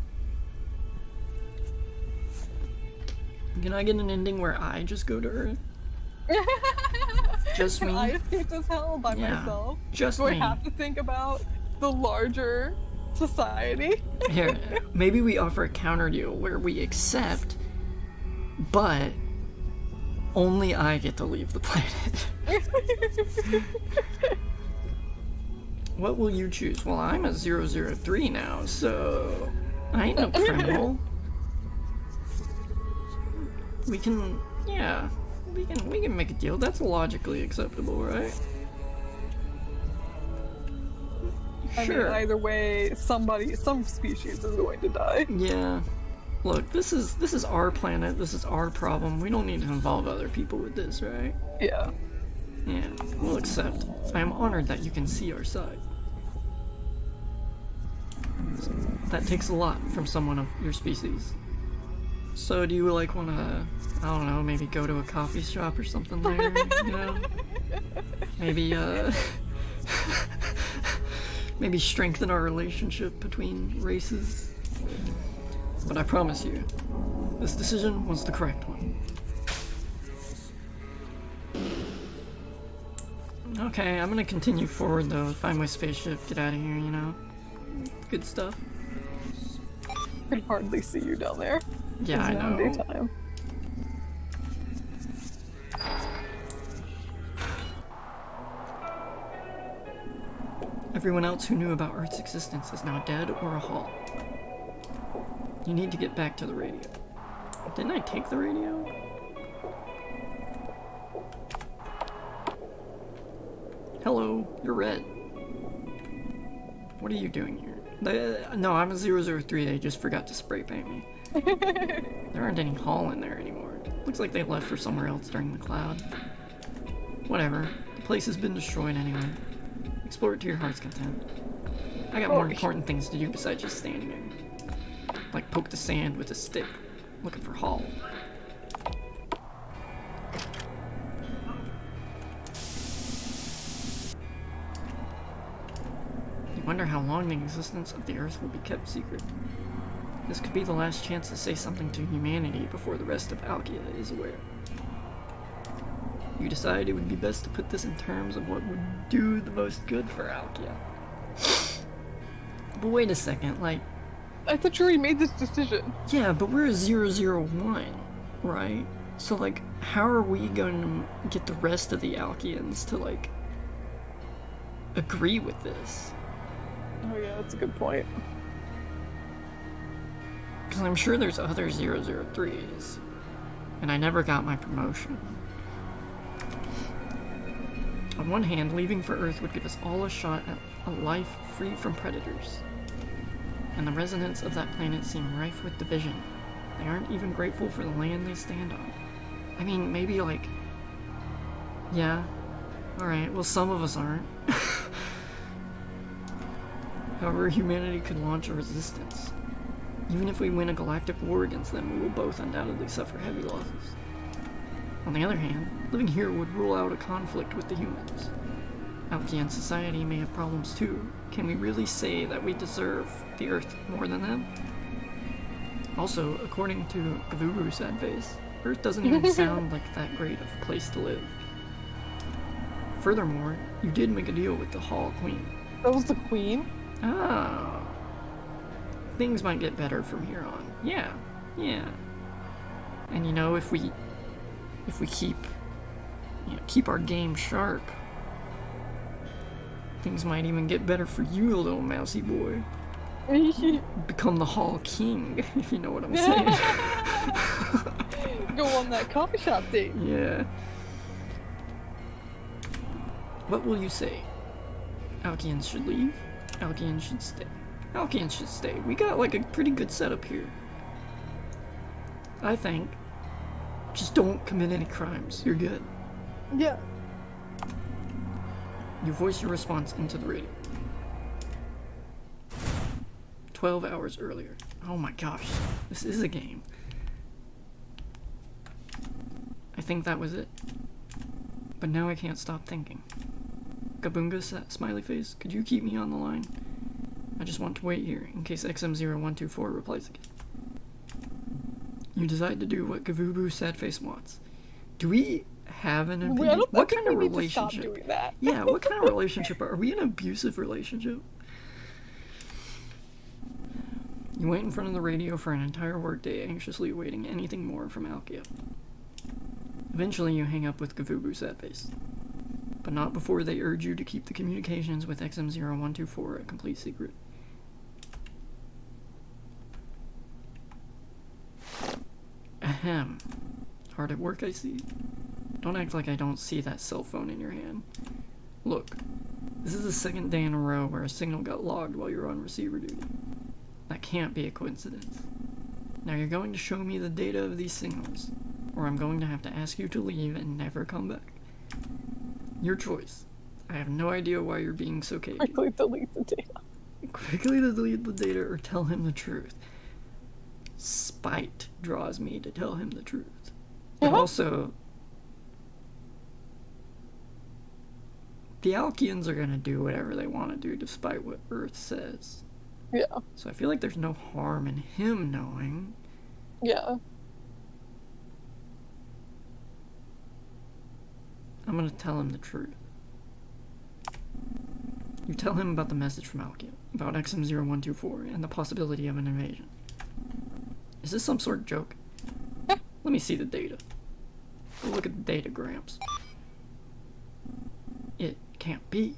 Can I get an ending where I just go to Earth? Just me? I escaped as hell by myself. Just Do me. I have to think about the larger society? Here, maybe we offer a counter deal where we accept, but only I get to leave the planet. What will you choose? Well, I'm a 003 now, so I ain't no criminal. We can make a deal. That's logically acceptable, right? I mean, either way, some species is going to die. Yeah. Look, this is our planet. This is our problem. We don't need to involve other people with this, right? Yeah. Yeah, we'll accept. I am honored that you can see our side. That takes a lot from someone of your species. So do you like wanna, I don't know, maybe go to a coffee shop or something later, you know? Maybe, maybe strengthen our relationship between races. But I promise you, this decision was the correct one. Okay, I'm gonna continue forward though, find my spaceship, get out of here, you know? Good stuff. I can hardly see you down there. Yeah, It's I now know. daytime. Everyone else who knew about Earth's existence is now dead or a haul. You need to get back to the radio. Didn't I take the radio? Hello, you're red. What are you doing here? No, I'm a 003, they just forgot to spray paint me. There aren't any Hall in there anymore. Looks like they left for somewhere else during the cloud. Whatever, the place has been destroyed anyway. Explore it to your heart's content. I got more important things to do besides just standing there. Like poke the sand with a stick, looking for Hall. You wonder how long the existence of the Earth will be kept secret. This could be the last chance to say something to humanity before the rest of Alkia is aware. You decide it would be best to put this in terms of what would do the most good for Alkia. But wait a second, like... I thought you already made this decision. Yeah, but we're a 001, right? So, like, how are we going to get the rest of the Alkians to, like, agree with this? Oh yeah, that's a good point. Because I'm sure there's other 003s, and I never got my promotion. On one hand, leaving for Earth would give us all a shot at a life free from predators. And the residents of that planet seem rife with division. They aren't even grateful for the land they stand on. I mean, maybe like... Yeah. Alright, well some of us aren't. However, humanity could launch a resistance. Even if we win a galactic war against them, we will both undoubtedly suffer heavy losses. On the other hand, living here would rule out a conflict with the humans. Alkian society may have problems too. Can we really say that we deserve the Earth more than them? Also, according to Gavubu Sadface, Earth doesn't even sound like that great of a place to live. Furthermore, you did make a deal with the Hall Queen. That was the queen? Ah. Things might get better from here on. Yeah, yeah. And you know, if we keep, keep our game sharp, things might even get better for you, little mousy boy. Become the Hall King, if you know what I'm saying. Go on that coffee shop date. Yeah. What will you say? Alkians should leave? Alkians should stay. Alkians should stay. We got like a pretty good setup here. I think. Just don't commit any crimes. You're good. Yeah. You voice your response into the radio. 12 hours earlier. Oh my gosh. This is a game. I think that was it. But now I can't stop thinking. Gabunga smiley face, could you keep me on the line? I just want to wait here in case XM0124 replies again. You decide to do what Gavubu Sadface wants. Do we have an opinion? What kind of relationship? Stop doing that. Yeah, what kind of relationship are we? An abusive relationship? You wait in front of the radio for an entire workday, anxiously awaiting anything more from Alkia. Eventually, you hang up with Gavubu Sadface. But not before they urge you to keep the communications with XM0124 a complete secret. Ahem. Hard at work, I see. Don't act like I don't see that cell phone in your hand. Look, this is the second day in a row where a signal got logged while you're on receiver duty. That can't be a coincidence. Now you're going to show me the data of these signals, or I'm going to have to ask you to leave and never come back. Your choice. I have no idea why you're being so cagey. Quickly delete the data. quickly to delete the data or tell him the truth. Spite draws me to tell him the truth. But also, the Alkians are gonna do whatever they want to do despite what Earth says. Yeah. So I feel like there's no harm in him knowing. Yeah. I'm gonna tell him the truth. You tell him about the message from Alkia, about XM0124, and the possibility of an invasion. Is this some sort of joke? Let me see the data. Go look at the data, Gramps. It can't be.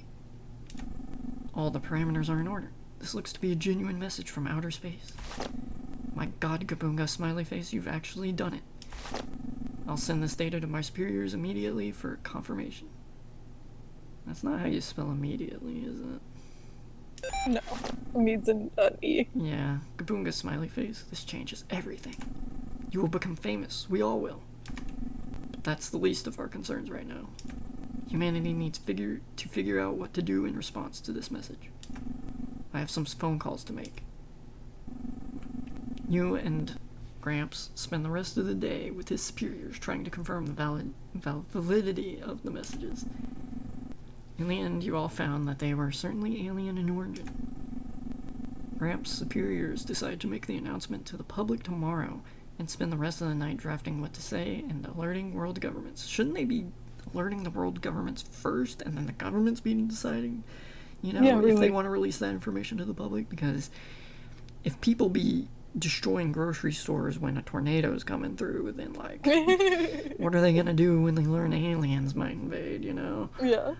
All the parameters are in order. This looks to be a genuine message from outer space. My god, Kabunga smiley face, you've actually done it. I'll send this data to my superiors immediately for confirmation. That's not how you spell immediately, is it? No. It needs an E. Yeah, Kabunga smiley face, this changes everything. You will become famous, we all will. But that's the least of our concerns right now. Humanity needs to figure out what to do in response to this message. I have some phone calls to make. You and Gramps spend the rest of the day with his superiors trying to confirm the validity of the messages. In the end, you all found that they were certainly alien in origin. Gramps' superiors decide to make the announcement to the public tomorrow and spend the rest of the night drafting what to say and alerting world governments. Shouldn't they be alerting the world governments first and then the governments be deciding, you know, Yeah, really. if they want to release that information to the public? Because if people be destroying grocery stores when a tornado is coming through, then, like, what are they gonna do when they learn aliens might invade, you know? Yeah.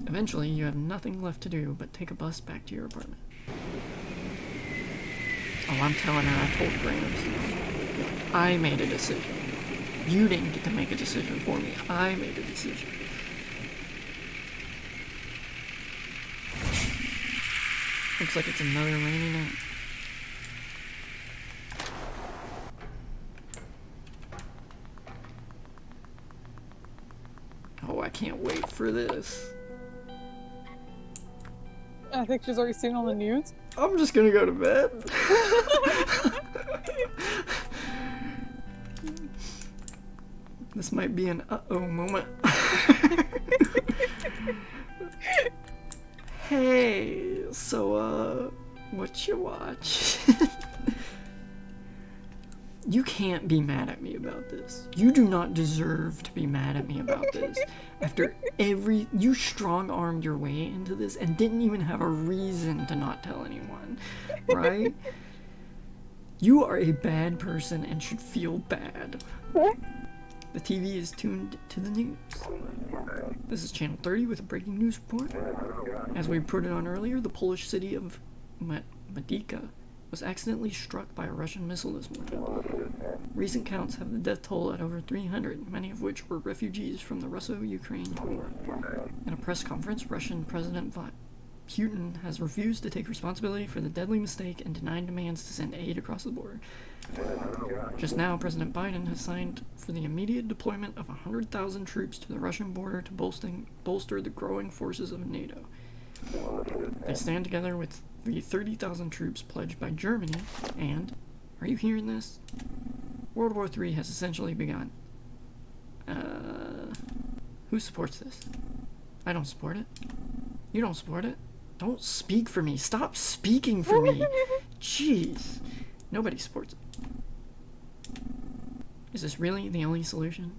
Eventually, you have nothing left to do but take a bus back to your apartment. Oh, I'm telling her I told Gramps. I made a decision. You didn't get to make a decision for me. I made a decision. Looks like it's another rainy night. Oh, I can't wait for this. I think she's already seen on the news. I'm just gonna go to bed. This might be an uh-oh moment. Hey, so, what you watch? You can't be mad at me about this. You do not deserve to be mad at me about this. After you strong-armed your way into this and didn't even have a reason to not tell anyone, right? You are a bad person and should feel bad. The TV is tuned to the news. This is Channel 30 with a breaking news report. As we reported on earlier, the Polish city of Medica was accidentally struck by a Russian missile this morning. Recent counts have the death toll at over 300, many of which were refugees from the Russo-Ukraine war. In a press conference, Russian President Putin has refused to take responsibility for the deadly mistake and denied demands to send aid across the border. Just now, President Biden has signed for the immediate deployment of 100,000 troops to the Russian border to bolster the growing forces of NATO. They stand together with the 30,000 troops pledged by Germany, and, are you hearing this? World War III has essentially begun. Who supports this? I don't support it. You don't support it? Don't speak for me. Stop speaking for me. Jeez. Nobody supports it. Is this really the only solution?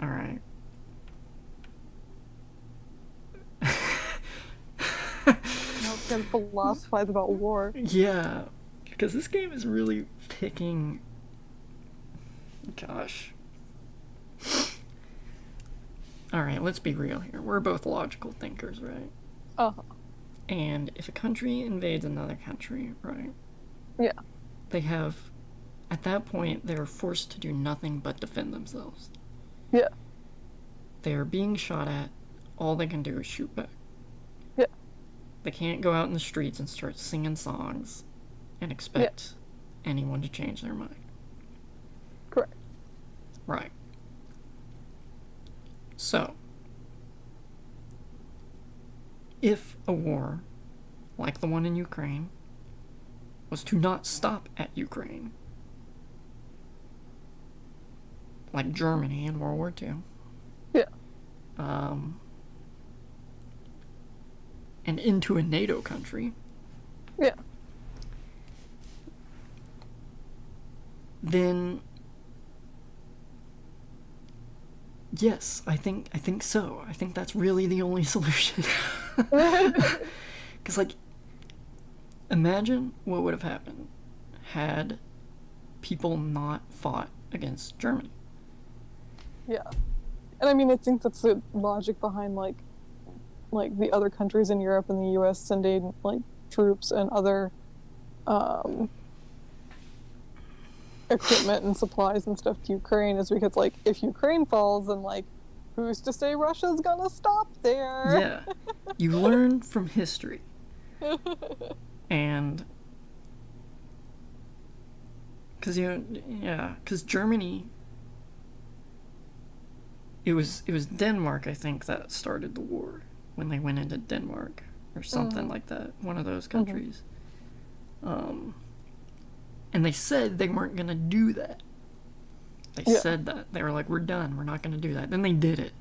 Alright. Now it's gonna philosophize about war. Yeah, because this game is really picking... Gosh. Alright, let's be real here. We're both logical thinkers, right? Uh-huh. And if a country invades another country, right? Yeah. They have... At that point, they're forced to do nothing but defend themselves. Yeah. They are being shot at. All they can do is shoot back. Yeah. They can't go out in the streets and start singing songs and expect anyone to change their mind. Correct. Right. So, if a war, like the one in Ukraine, was to not stop at Ukraine, like Germany in World War II. Yeah. And into a NATO country. Yeah. Then yes, I think so. I think that's really the only solution. Because, like, imagine what would have happened had people not fought against Germany. Yeah. And I mean, I think that's the logic behind, like the other countries in Europe and the US sending, like, troops and other equipment and supplies and stuff to Ukraine, is because, like, if Ukraine falls, then, like, who's to say Russia's gonna stop there? Yeah. You learn from history. And because Germany, it was Denmark, I think, that started the war when they went into Denmark or something like that, one of those countries. And they said they weren't gonna do that. They said that. They were like, we're done, we're not gonna do that. Then they did it.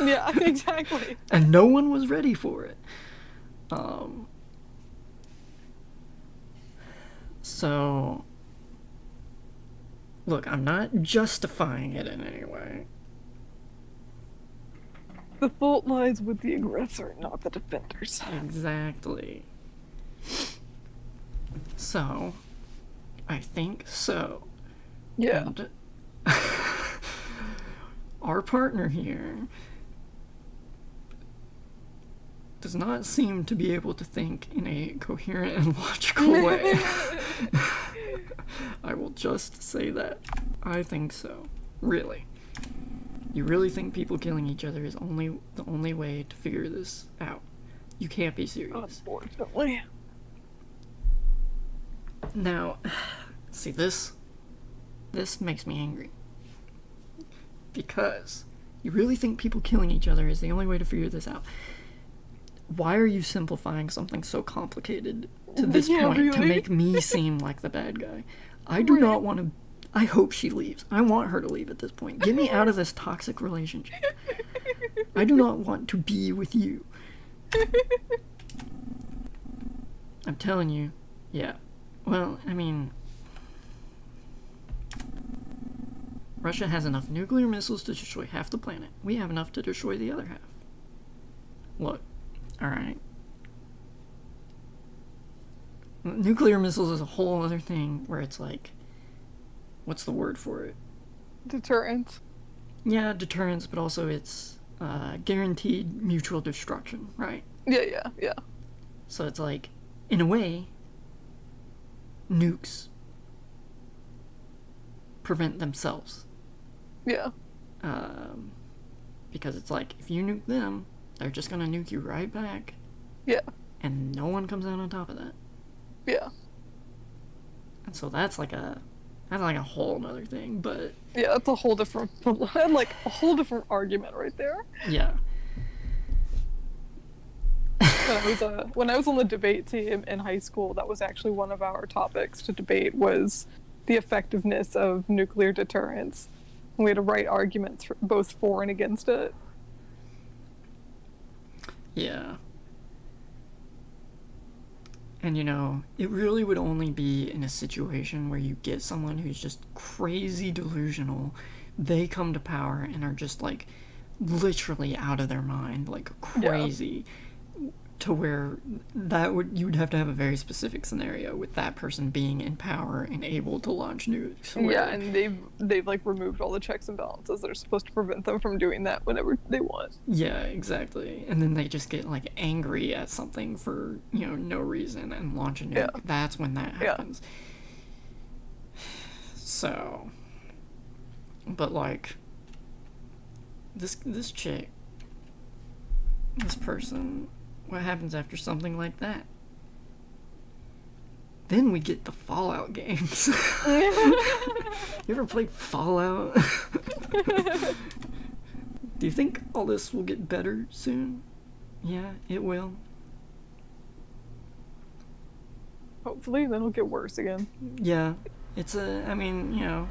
Yeah, exactly. And no one was ready for it. So, look, I'm not justifying it in any way. The fault lies with the aggressor, not the defenders. Exactly. So, I think so. Yeah. And our partner here does not seem to be able to think in a coherent and logical way. I will just say that. I think so. Really. You really think people killing each other is the only way to figure this out? You can't be serious. Unfortunately. Now, see, this makes me angry. Because you really think people killing each other is the only way to figure this out? Why are you simplifying something so complicated to this point to make me seem like the bad guy? I do not want to... I hope she leaves. I want her to leave at this point. Get me out of this toxic relationship. I do not want to be with you. I'm telling you. Yeah. Well, I mean... Russia has enough nuclear missiles to destroy half the planet. We have enough to destroy the other half. Look. Alright. Nuclear missiles is a whole other thing where it's like... What's the word for it? Deterrence. Yeah, deterrence, but also it's guaranteed mutual destruction, right? Yeah. So it's like, in a way, nukes prevent themselves. Yeah. Because it's like, if you nuke them, they're just gonna nuke you right back. Yeah. And no one comes out on top of that. Yeah. And so that's like a whole nother thing, but... Yeah, that's a whole different, like, a whole different argument right there. Yeah. When I was on the debate team in high school, that was actually one of our topics to debate, was the effectiveness of nuclear deterrence. And we had to write arguments both for and against it. Yeah. And you know, it really would only be in a situation where you get someone who's just crazy delusional, they come to power and are just like literally out of their mind, like crazy, to where you would have to have a very specific scenario with that person being in power and able to launch nukes. Yeah, and they've like removed all the checks and balances that are supposed to prevent them from doing that whenever they want. Yeah, exactly. And then they just get like angry at something for, no reason and launch a nuke. Yeah. That's when that happens. Yeah. So, but like this chick, this person, what happens after something like that? Then we get the Fallout games. You ever played Fallout? Do you think all this will get better soon? Yeah, it will. Hopefully, then it'll get worse again. Yeah, it's I mean, you know,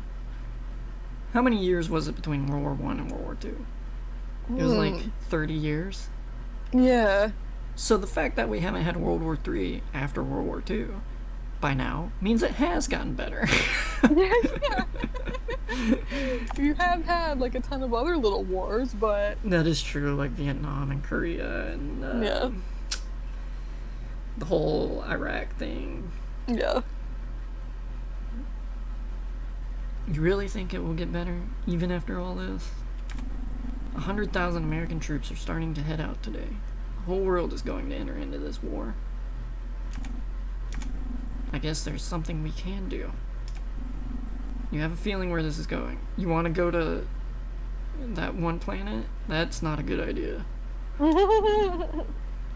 how many years was it between World War One and World War Two? It was like 30 years. Yeah. So the fact that we haven't had World War Three after World War Two by now means it has gotten better. Yeah. You have had like a ton of other little wars, but That is true, like Vietnam and Korea and yeah. the whole Iraq thing. Yeah. You really think it will get better even after all this? 100,000 American troops are starting to head out today. The whole world is going to enter into this war. I guess there's something we can do. You have a feeling where this is going. You want to go to that one planet? That's not a good idea.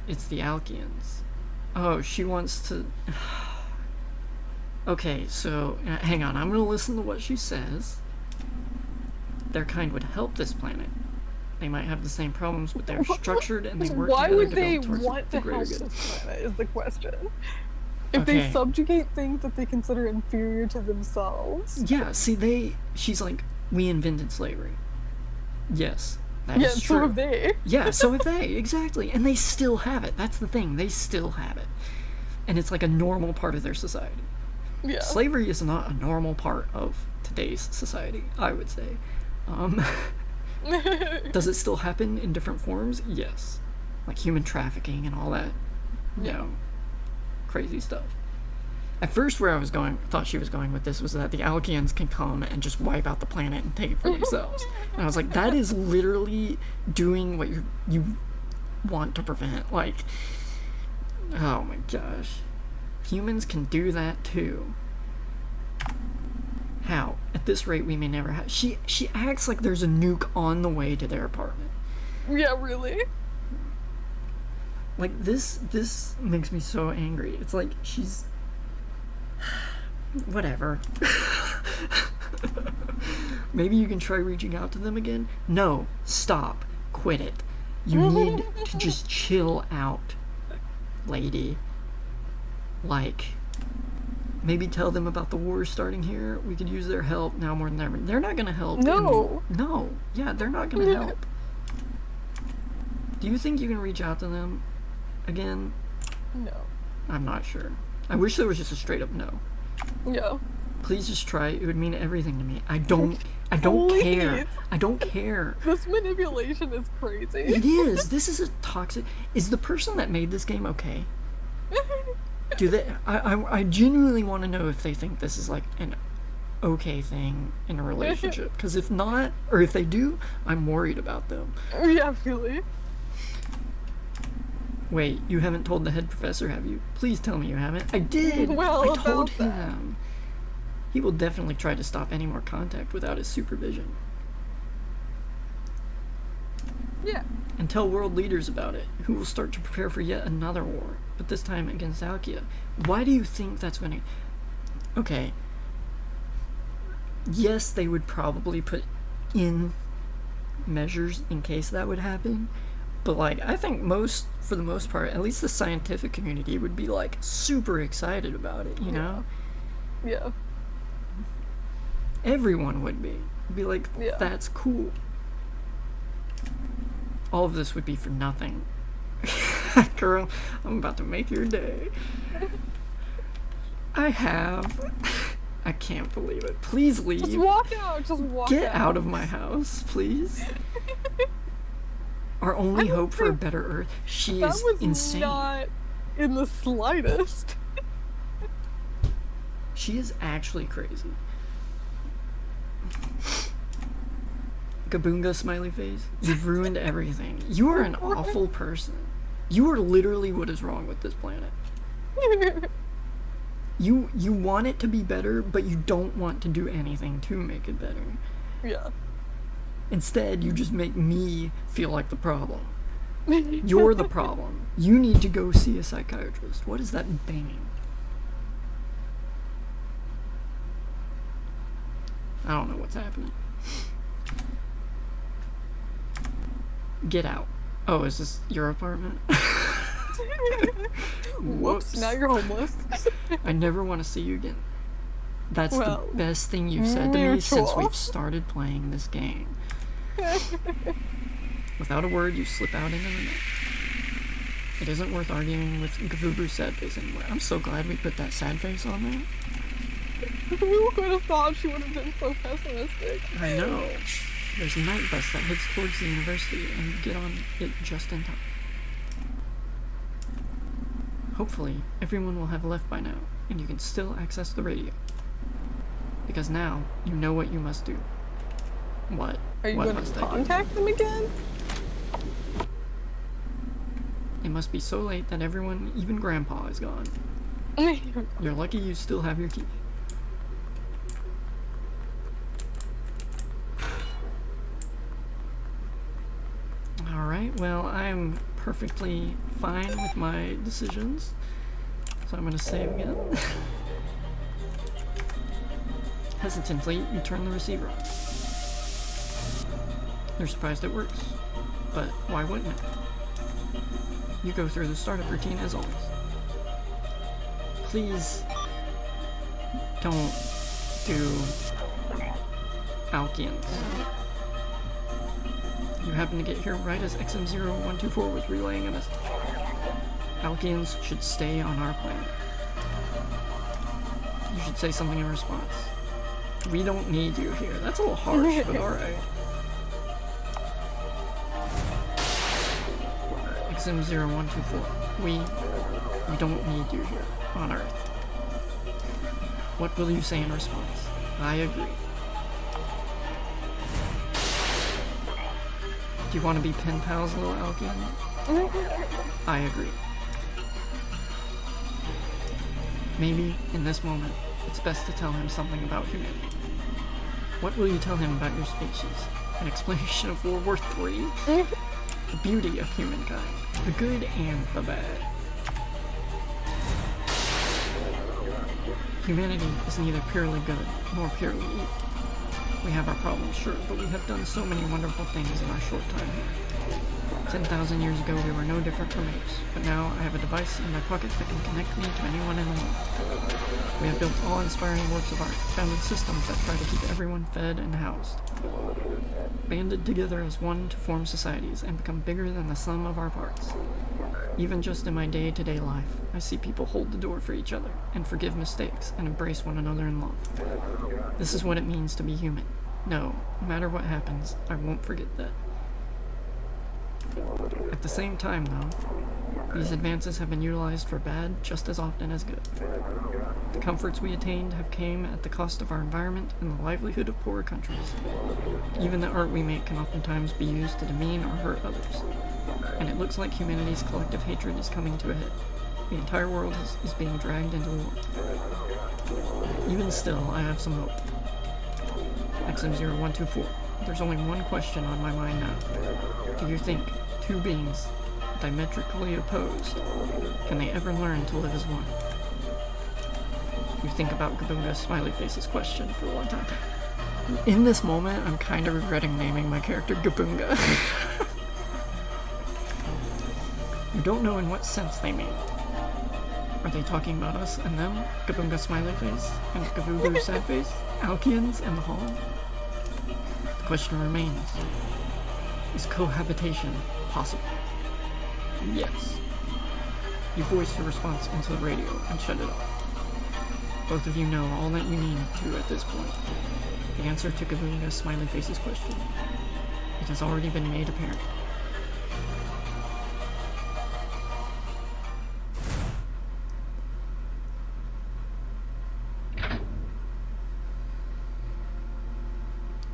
It's the Alkians. Oh, she wants to... Okay, so hang on. I'm going to listen to what she says. Their kind would help this planet. They might have the same problems, but they're structured and they work Why together would to they build towards want the to greater help good. this planet is the question. If Okay. they subjugate things that they consider inferior to themselves. Yeah, see, she's like, we invented slavery. Yes, that is Yeah, true. so have they. Yeah, so have they, exactly. And they still have it. That's the thing. They still have it. And it's like a normal part of their society. Yeah. Slavery is not a normal part of today's society, I would say. Does it still happen in different forms? Yes. Like human trafficking and all that, you know, crazy stuff. At first, where I was going, thought she was going with this was that the Alkians can come and just wipe out the planet and take it for themselves. And I was like, that is literally doing what you want to prevent. Like, oh my gosh. Humans can do that too. How? At this rate, we may never have... She acts like there's a nuke on the way to their apartment. Yeah, really? Like, this makes me so angry. It's like, she's... Whatever. Maybe you can try reaching out to them again? No. Stop. Quit it. You need to just chill out, lady. Like... Maybe tell them about the war starting here. We could use their help now more than ever. They're not going to help. No. No. Yeah, they're not going to help. Do you think you can reach out to them again? No. I'm not sure. I wish there was just a straight up no. Yeah. Please just try. It would mean everything to me. I don't Please. care. I don't care. This manipulation is crazy. It is. This is a toxic... Is the person that made this game okay? Do they... I genuinely want to know if they think this is like an okay thing in a relationship. Because if not, or if they do, I'm worried about them. Yeah, really. Wait, you haven't told the head professor, have you? Please tell me you haven't. I did! Well, I told about that. him. He will definitely try to stop any more contact without his supervision. Yeah. And tell world leaders about it, who will start to prepare for yet another war, but this time against Alkia. Why do you think that's going to... Okay. Yes, they would probably put in measures in case that would happen, but like, I think for the most part, at least the scientific community would be like super excited about it, you know? Yeah. Everyone would be. Be like, Yeah. that's cool. All of this would be for nothing. Girl, I'm about to make your day. I can't believe it. Please leave. Just walk out. Just walk Get out. out of my house, please. Our only don't hope for a think better Earth. She That is was insane. not in the slightest. She is actually crazy. Kaboonga smiley face. You've ruined everything. You are an awful person. You are literally what is wrong with this planet. You want it to be better, but you don't want to do anything to make it better. Yeah. Instead, you just make me feel like the problem. You're the problem. You need to go see a psychiatrist. What is that banging? I don't know what's happening. Get out. Oh, is this your apartment? Whoops, now you're homeless. I never want to see you again. That's Well, the best thing you've said to me since mutual. we've started playing this game. Without a word, you slip out into the night. It isn't worth arguing with Gavubu's sad face anymore. I'm so glad we put that sad face on there. Who could have thought she would have been so pessimistic? I know. There's a night bus that heads towards the university, and you get on it just in time. Hopefully, everyone will have left by now, and you can still access the radio. Because now, you know what you must do. What? Are you What going must to I do? contact them again? It must be so late that everyone, even Grandpa, is gone. You're lucky you still have your key. Alright, well, I'm perfectly fine with my decisions. So I'm gonna save again. Hesitantly, you turn the receiver on. You're surprised it works. But why wouldn't it? You go through the startup routine as always. Please don't do Alkians. You happen to get here right as XM0124 was relaying a message. Alkians should stay on our planet. You should say something in response. We don't need you here. That's a little harsh, but alright. XM0124. We don't need you here on Earth. What will you say in response? I agree. Do you want to be pen pals, little Alkian? I agree. Maybe, in this moment, it's best to tell him something about humanity. What will you tell him about your species? An explanation of World War III? The beauty of humankind. The good and the bad. Humanity is neither purely good nor purely evil. We have our problems, sure, but we have done so many wonderful things in our short time here. 10,000 years ago, we were no different from apes, but now I have a device in my pocket that can connect me to anyone in the world. We have built awe-inspiring works of art, founded systems that try to keep everyone fed and housed, banded together as one to form societies and become bigger than the sum of our parts. Even just in my day-to-day life, I see people hold the door for each other and forgive mistakes and embrace one another in love. This is what it means to be human. No matter what happens, I won't forget that. At the same time, though, these advances have been utilized for bad just as often as good. The comforts we attained have came at the cost of our environment and the livelihood of poorer countries. Even the art we make can oftentimes be used to demean or hurt others. And it looks like humanity's collective hatred is coming to a head. The entire world is being dragged into war. Even still, I have some hope. XM0124. There's only one question on my mind now. Do you think two beings, diametrically opposed, can they ever learn to live as one? You think about Gabunga Smiley Face's question for a long time. In this moment, I'm kind of regretting naming my character Gabunga. You don't know in what sense they mean. Are they talking about us and them? Gabunga Smiley Face and Gavubu Sad Face? Alkians and the Hall? The question remains. Is cohabitation possible? Yes. You voice your response into the radio and shut it off. Both of you know all that you need to at this point. The answer to Gabunga Smiley Face's question. It has already been made apparent.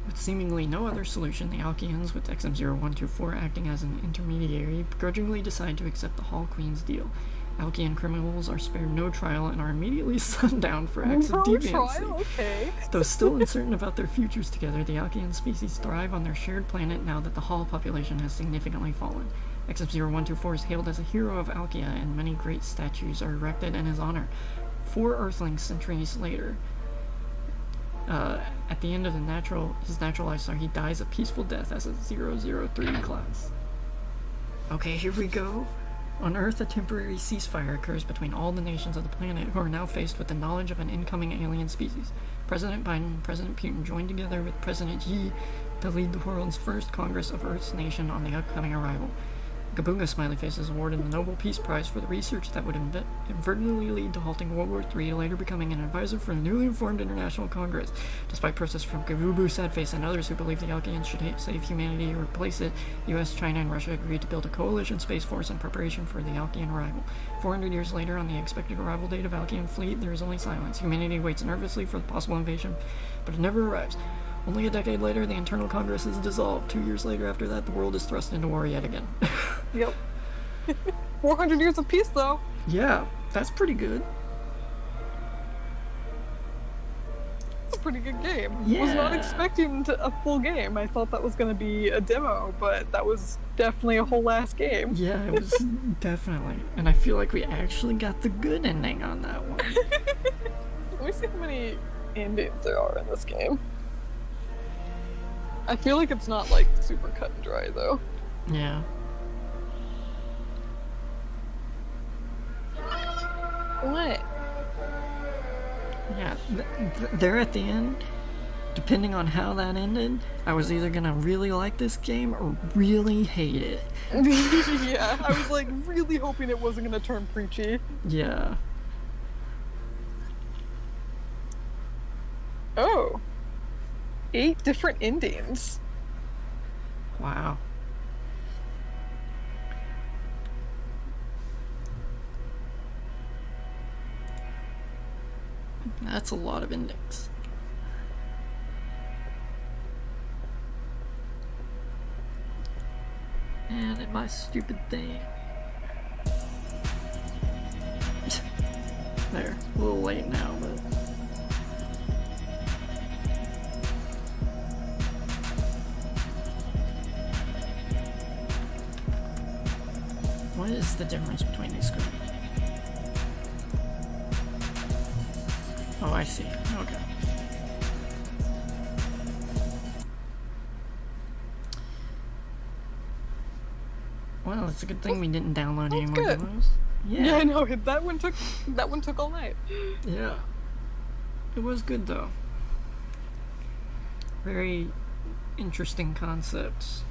With seemingly no other solution, the Alkians, with XM0124 acting as an intermediary, begrudgingly decide to accept the Hall Queen's deal. Alkian criminals are spared no trial and are immediately sunned down for acts of deviancy. Okay. Though still uncertain about their futures together, the Alkian species thrive on their shared planet now that the Hall population has significantly fallen. XM0124 is hailed as a hero of Alkia, and many great statues are erected in his honor. 4 Earthlings centuries later, at the end of his natural life, he dies a peaceful death as a 003 class. Okay, here we go. On Earth, a temporary ceasefire occurs between all the nations of the planet who are now faced with the knowledge of an incoming alien species. President Biden and President Putin joined together with President Xi to lead the world's first Congress of Earth's nation on the upcoming arrival. Gabunga smiley face is awarded the Nobel Peace Prize for the research that would inadvertently lead to halting World War III, later becoming an advisor for the newly formed International Congress. Despite protests from Gabubu Sadface and others who believe the Alkians should save humanity or replace it, US, China, and Russia agreed to build a coalition space force in preparation for the Alkian arrival. 400 years later, on the expected arrival date of Alkian fleet, there is only silence. Humanity waits nervously for the possible invasion, but it never arrives. Only a decade later, the internal Congress is dissolved. 2 years later after that, the world is thrust into war yet again. Yep. 400 years of peace, though. Yeah, that's pretty good. It's a pretty good game. Yeah. Was not expecting a full game. I thought that was going to be a demo, but that was definitely a whole ass game. Yeah, it was definitely. And I feel like we actually got the good ending on that one. Let me see how many endings there are in this game. I feel like it's not, like, super cut and dry, though. Yeah. What? Yeah, there at the end, depending on how that ended, I was either gonna really like this game or really hate it. Yeah, I was, like, really hoping it wasn't gonna turn preachy. Yeah. Oh. 8 different endings. Wow. That's a lot of endings. And my stupid thing. There, a little late now, but. What is the difference between these screens? Oh, I see. Okay. Well, it's a good thing we didn't download any more good. demos. Yeah, I know. That one took all night. Yeah. It was good though. Very interesting concepts.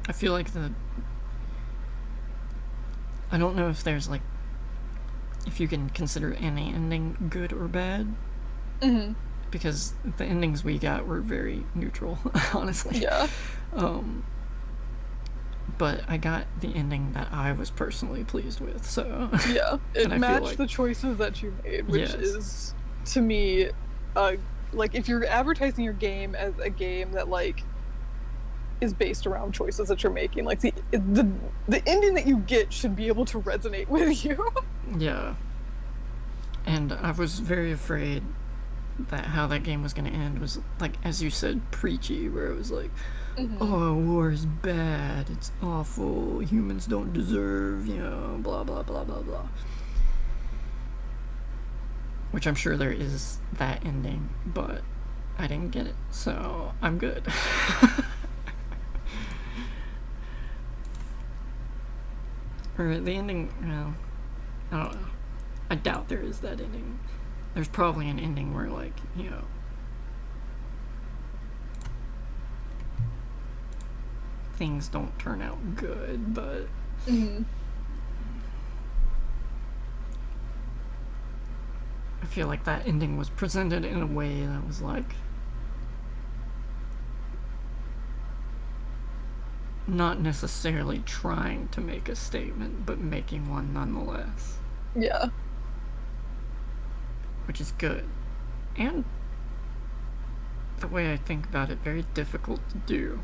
I feel like I don't know if there's like, if you can consider any ending good or bad. Mm-hmm. Because the endings we got were very neutral, honestly. Yeah. But I got the ending that I was personally pleased with, so. Yeah, it matched like, the choices that you made, which yes. is, to me, like, if you're advertising your game as a game that, like, is based around choices that you're making, like, the ending that you get should be able to resonate with you. Yeah. And I was very afraid that how that game was going to end was, like, as you said, preachy, where it was like, mm-hmm. Oh, war is bad, it's awful, humans don't deserve, you know, blah, blah, blah, blah, blah. Which I'm sure there is that ending, but I didn't get it, so I'm good. Or the ending, well, I don't know. I doubt there is that ending. There's probably an ending where, like, you know, things don't turn out good, but Mm-hmm. I feel like that ending was presented in a way that was like not necessarily trying to make a statement, but making one nonetheless. Yeah. Which is good. And the way I think about it, very difficult to do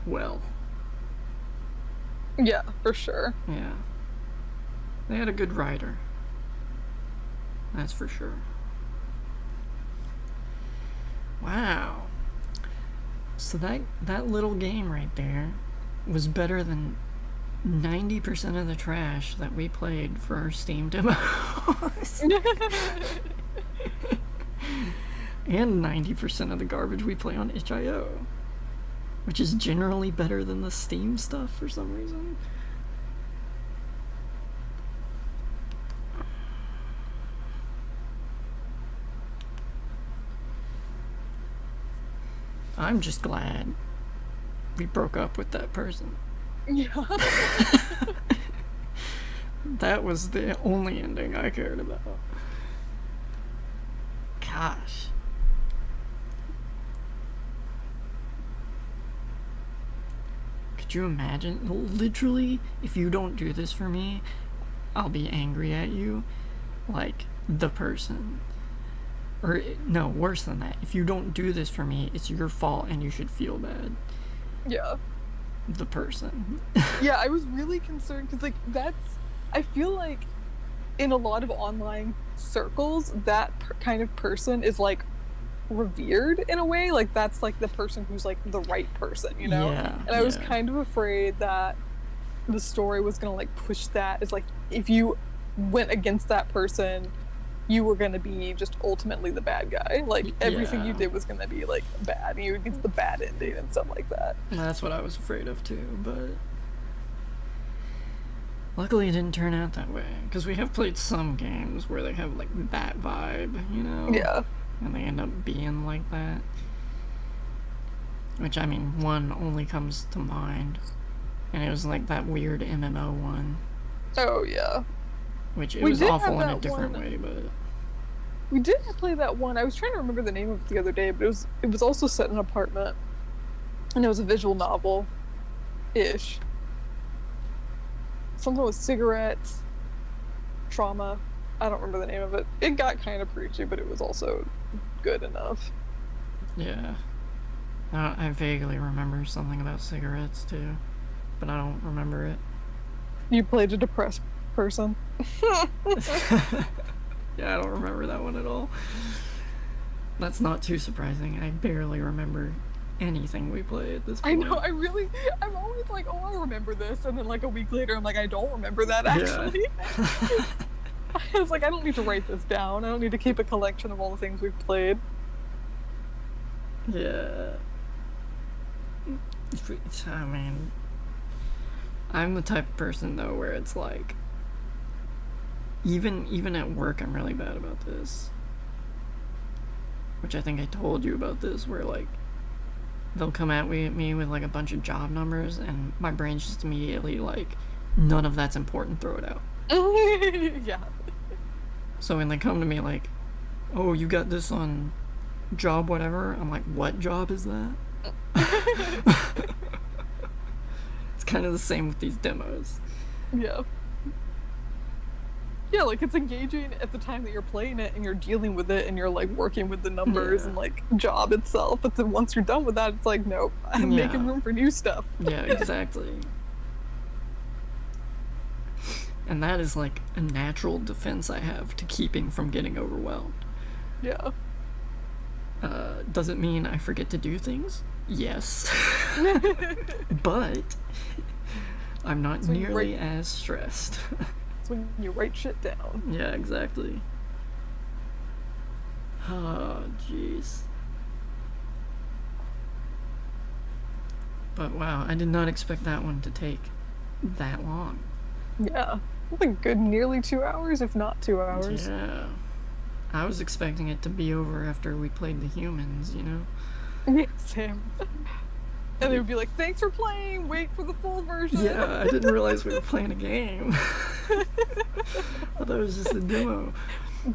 well. Yeah, for sure. Yeah. They had a good writer. That's for sure. Wow. So that little game right there was better than 90% of the trash that we played for our Steam demos. And 90% of the garbage we play on itchio, which is generally better than the Steam stuff for some reason. I'm just glad we broke up with that person. Yeah. That was the only ending I cared about. Gosh. Could you imagine? Literally, if you don't do this for me, I'll be angry at you. Like, the person. Or, no, worse than that. If you don't do this for me, it's your fault and you should feel bad. Yeah. The person. Yeah, I was really concerned because, like, I feel like in a lot of online circles, that kind of person is, like, revered in a way. Like, that's, like, the person who's, like, the right person, you know? Yeah. And I was kind of afraid that the story was gonna, like, push that as, like, if you went against that person, you were gonna be just ultimately the bad guy. Like, everything you did was gonna be, like, bad. You would get the bad ending and stuff like that. That's what I was afraid of too, but luckily it didn't turn out that way. Because we have played some games where they have, like, that vibe, you know? Yeah. And they end up being like that. Which, I mean, one only comes to mind. And it was, like, that weird MMO one. Oh, yeah. Which, it was awful in a different way, but... We did play that one. I was trying to remember the name of it the other day, but it was also set in an apartment. And it was a visual novel-ish. Something with cigarettes, trauma. I don't remember the name of it. It got kind of preachy, but it was also good enough. Yeah. I vaguely remember something about cigarettes, too. But I don't remember it. You played a depressed person. Yeah, I don't remember that one at all. That's not too surprising. I barely remember anything we play at this point. I know, I'm always like, oh, I'll remember this. And then, like, a week later, I'm like, I don't remember that, actually. Yeah. I was like, I don't need to write this down. I don't need to keep a collection of all the things we've played. Yeah. I mean, I'm the type of person, though, where it's like, even at work, I'm really bad about this. Which I think I told you about this, where, like, they'll come at me with, like, a bunch of job numbers, and my brain's just immediately like, none of that's important, throw it out. Yeah. So when they come to me like, oh, you got this on job whatever, I'm like, what job is that? It's kind of the same with these demos. Yeah. Yeah, like, it's engaging at the time that you're playing it and you're dealing with it and you're, like, working with the numbers and, like, job itself. But then once you're done with that, it's like, nope, I'm making room for new stuff. Yeah, exactly. And that is, like, a natural defense I have to keeping from getting overwhelmed. Yeah. Does it mean I forget to do things? Yes. But I'm not nearly as stressed. It's when you write shit down. Yeah, exactly. Oh, jeez. But wow, I did not expect that one to take that long. Yeah. It's a good nearly 2 hours, if not 2 hours. Yeah. I was expecting it to be over after we played the humans, you know? Yeah, same. And they would be like, thanks for playing, wait for the full version. Yeah, I didn't realize we were playing a game. I thought it was just a demo.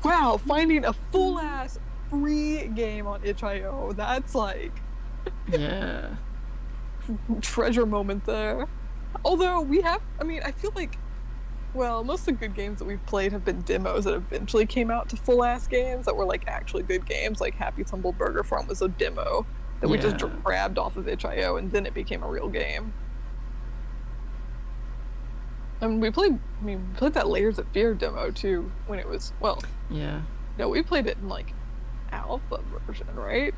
Wow, finding a full-ass free game on itch.io, that's like... Yeah. treasure moment there. Although we have, I mean, I feel like, well, most of the good games that we've played have been demos that eventually came out to full-ass games that were, like, actually good games. Like Happy's Humble Burger Farm was a demo that we just grabbed off of itch.io, and then it became a real game. And we played that Layers of Fear demo, too, when it was, well... Yeah. No, we played it in, like, alpha version, right?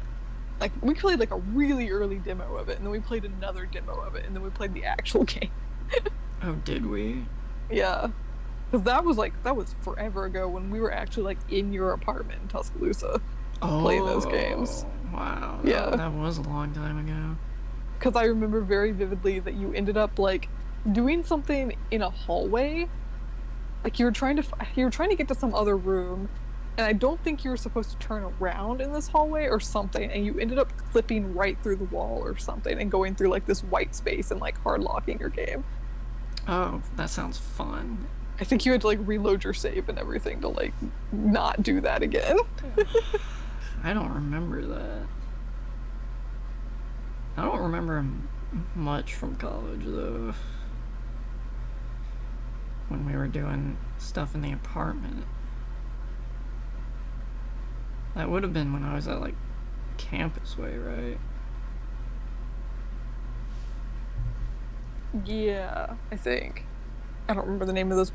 Like, we played, like, a really early demo of it, and then we played another demo of it, and then we played the actual game. Oh, did we? Yeah. Because that was forever ago when we were actually, like, in your apartment in Tuscaloosa. playing those games. Wow. Yeah. That was a long time ago. Because I remember very vividly that you ended up like doing something in a hallway. Like you were trying to get to some other room, and I don't think you were supposed to turn around in this hallway or something, and you ended up clipping right through the wall or something and going through like this white space and like hard locking your game. Oh, that sounds fun. I think you had to like reload your save and everything to like not do that again. I don't remember that. I don't remember much from college though. When we were doing stuff in the apartment. That would have been when I was at like campus way, right? Yeah, I think. I don't remember the name of those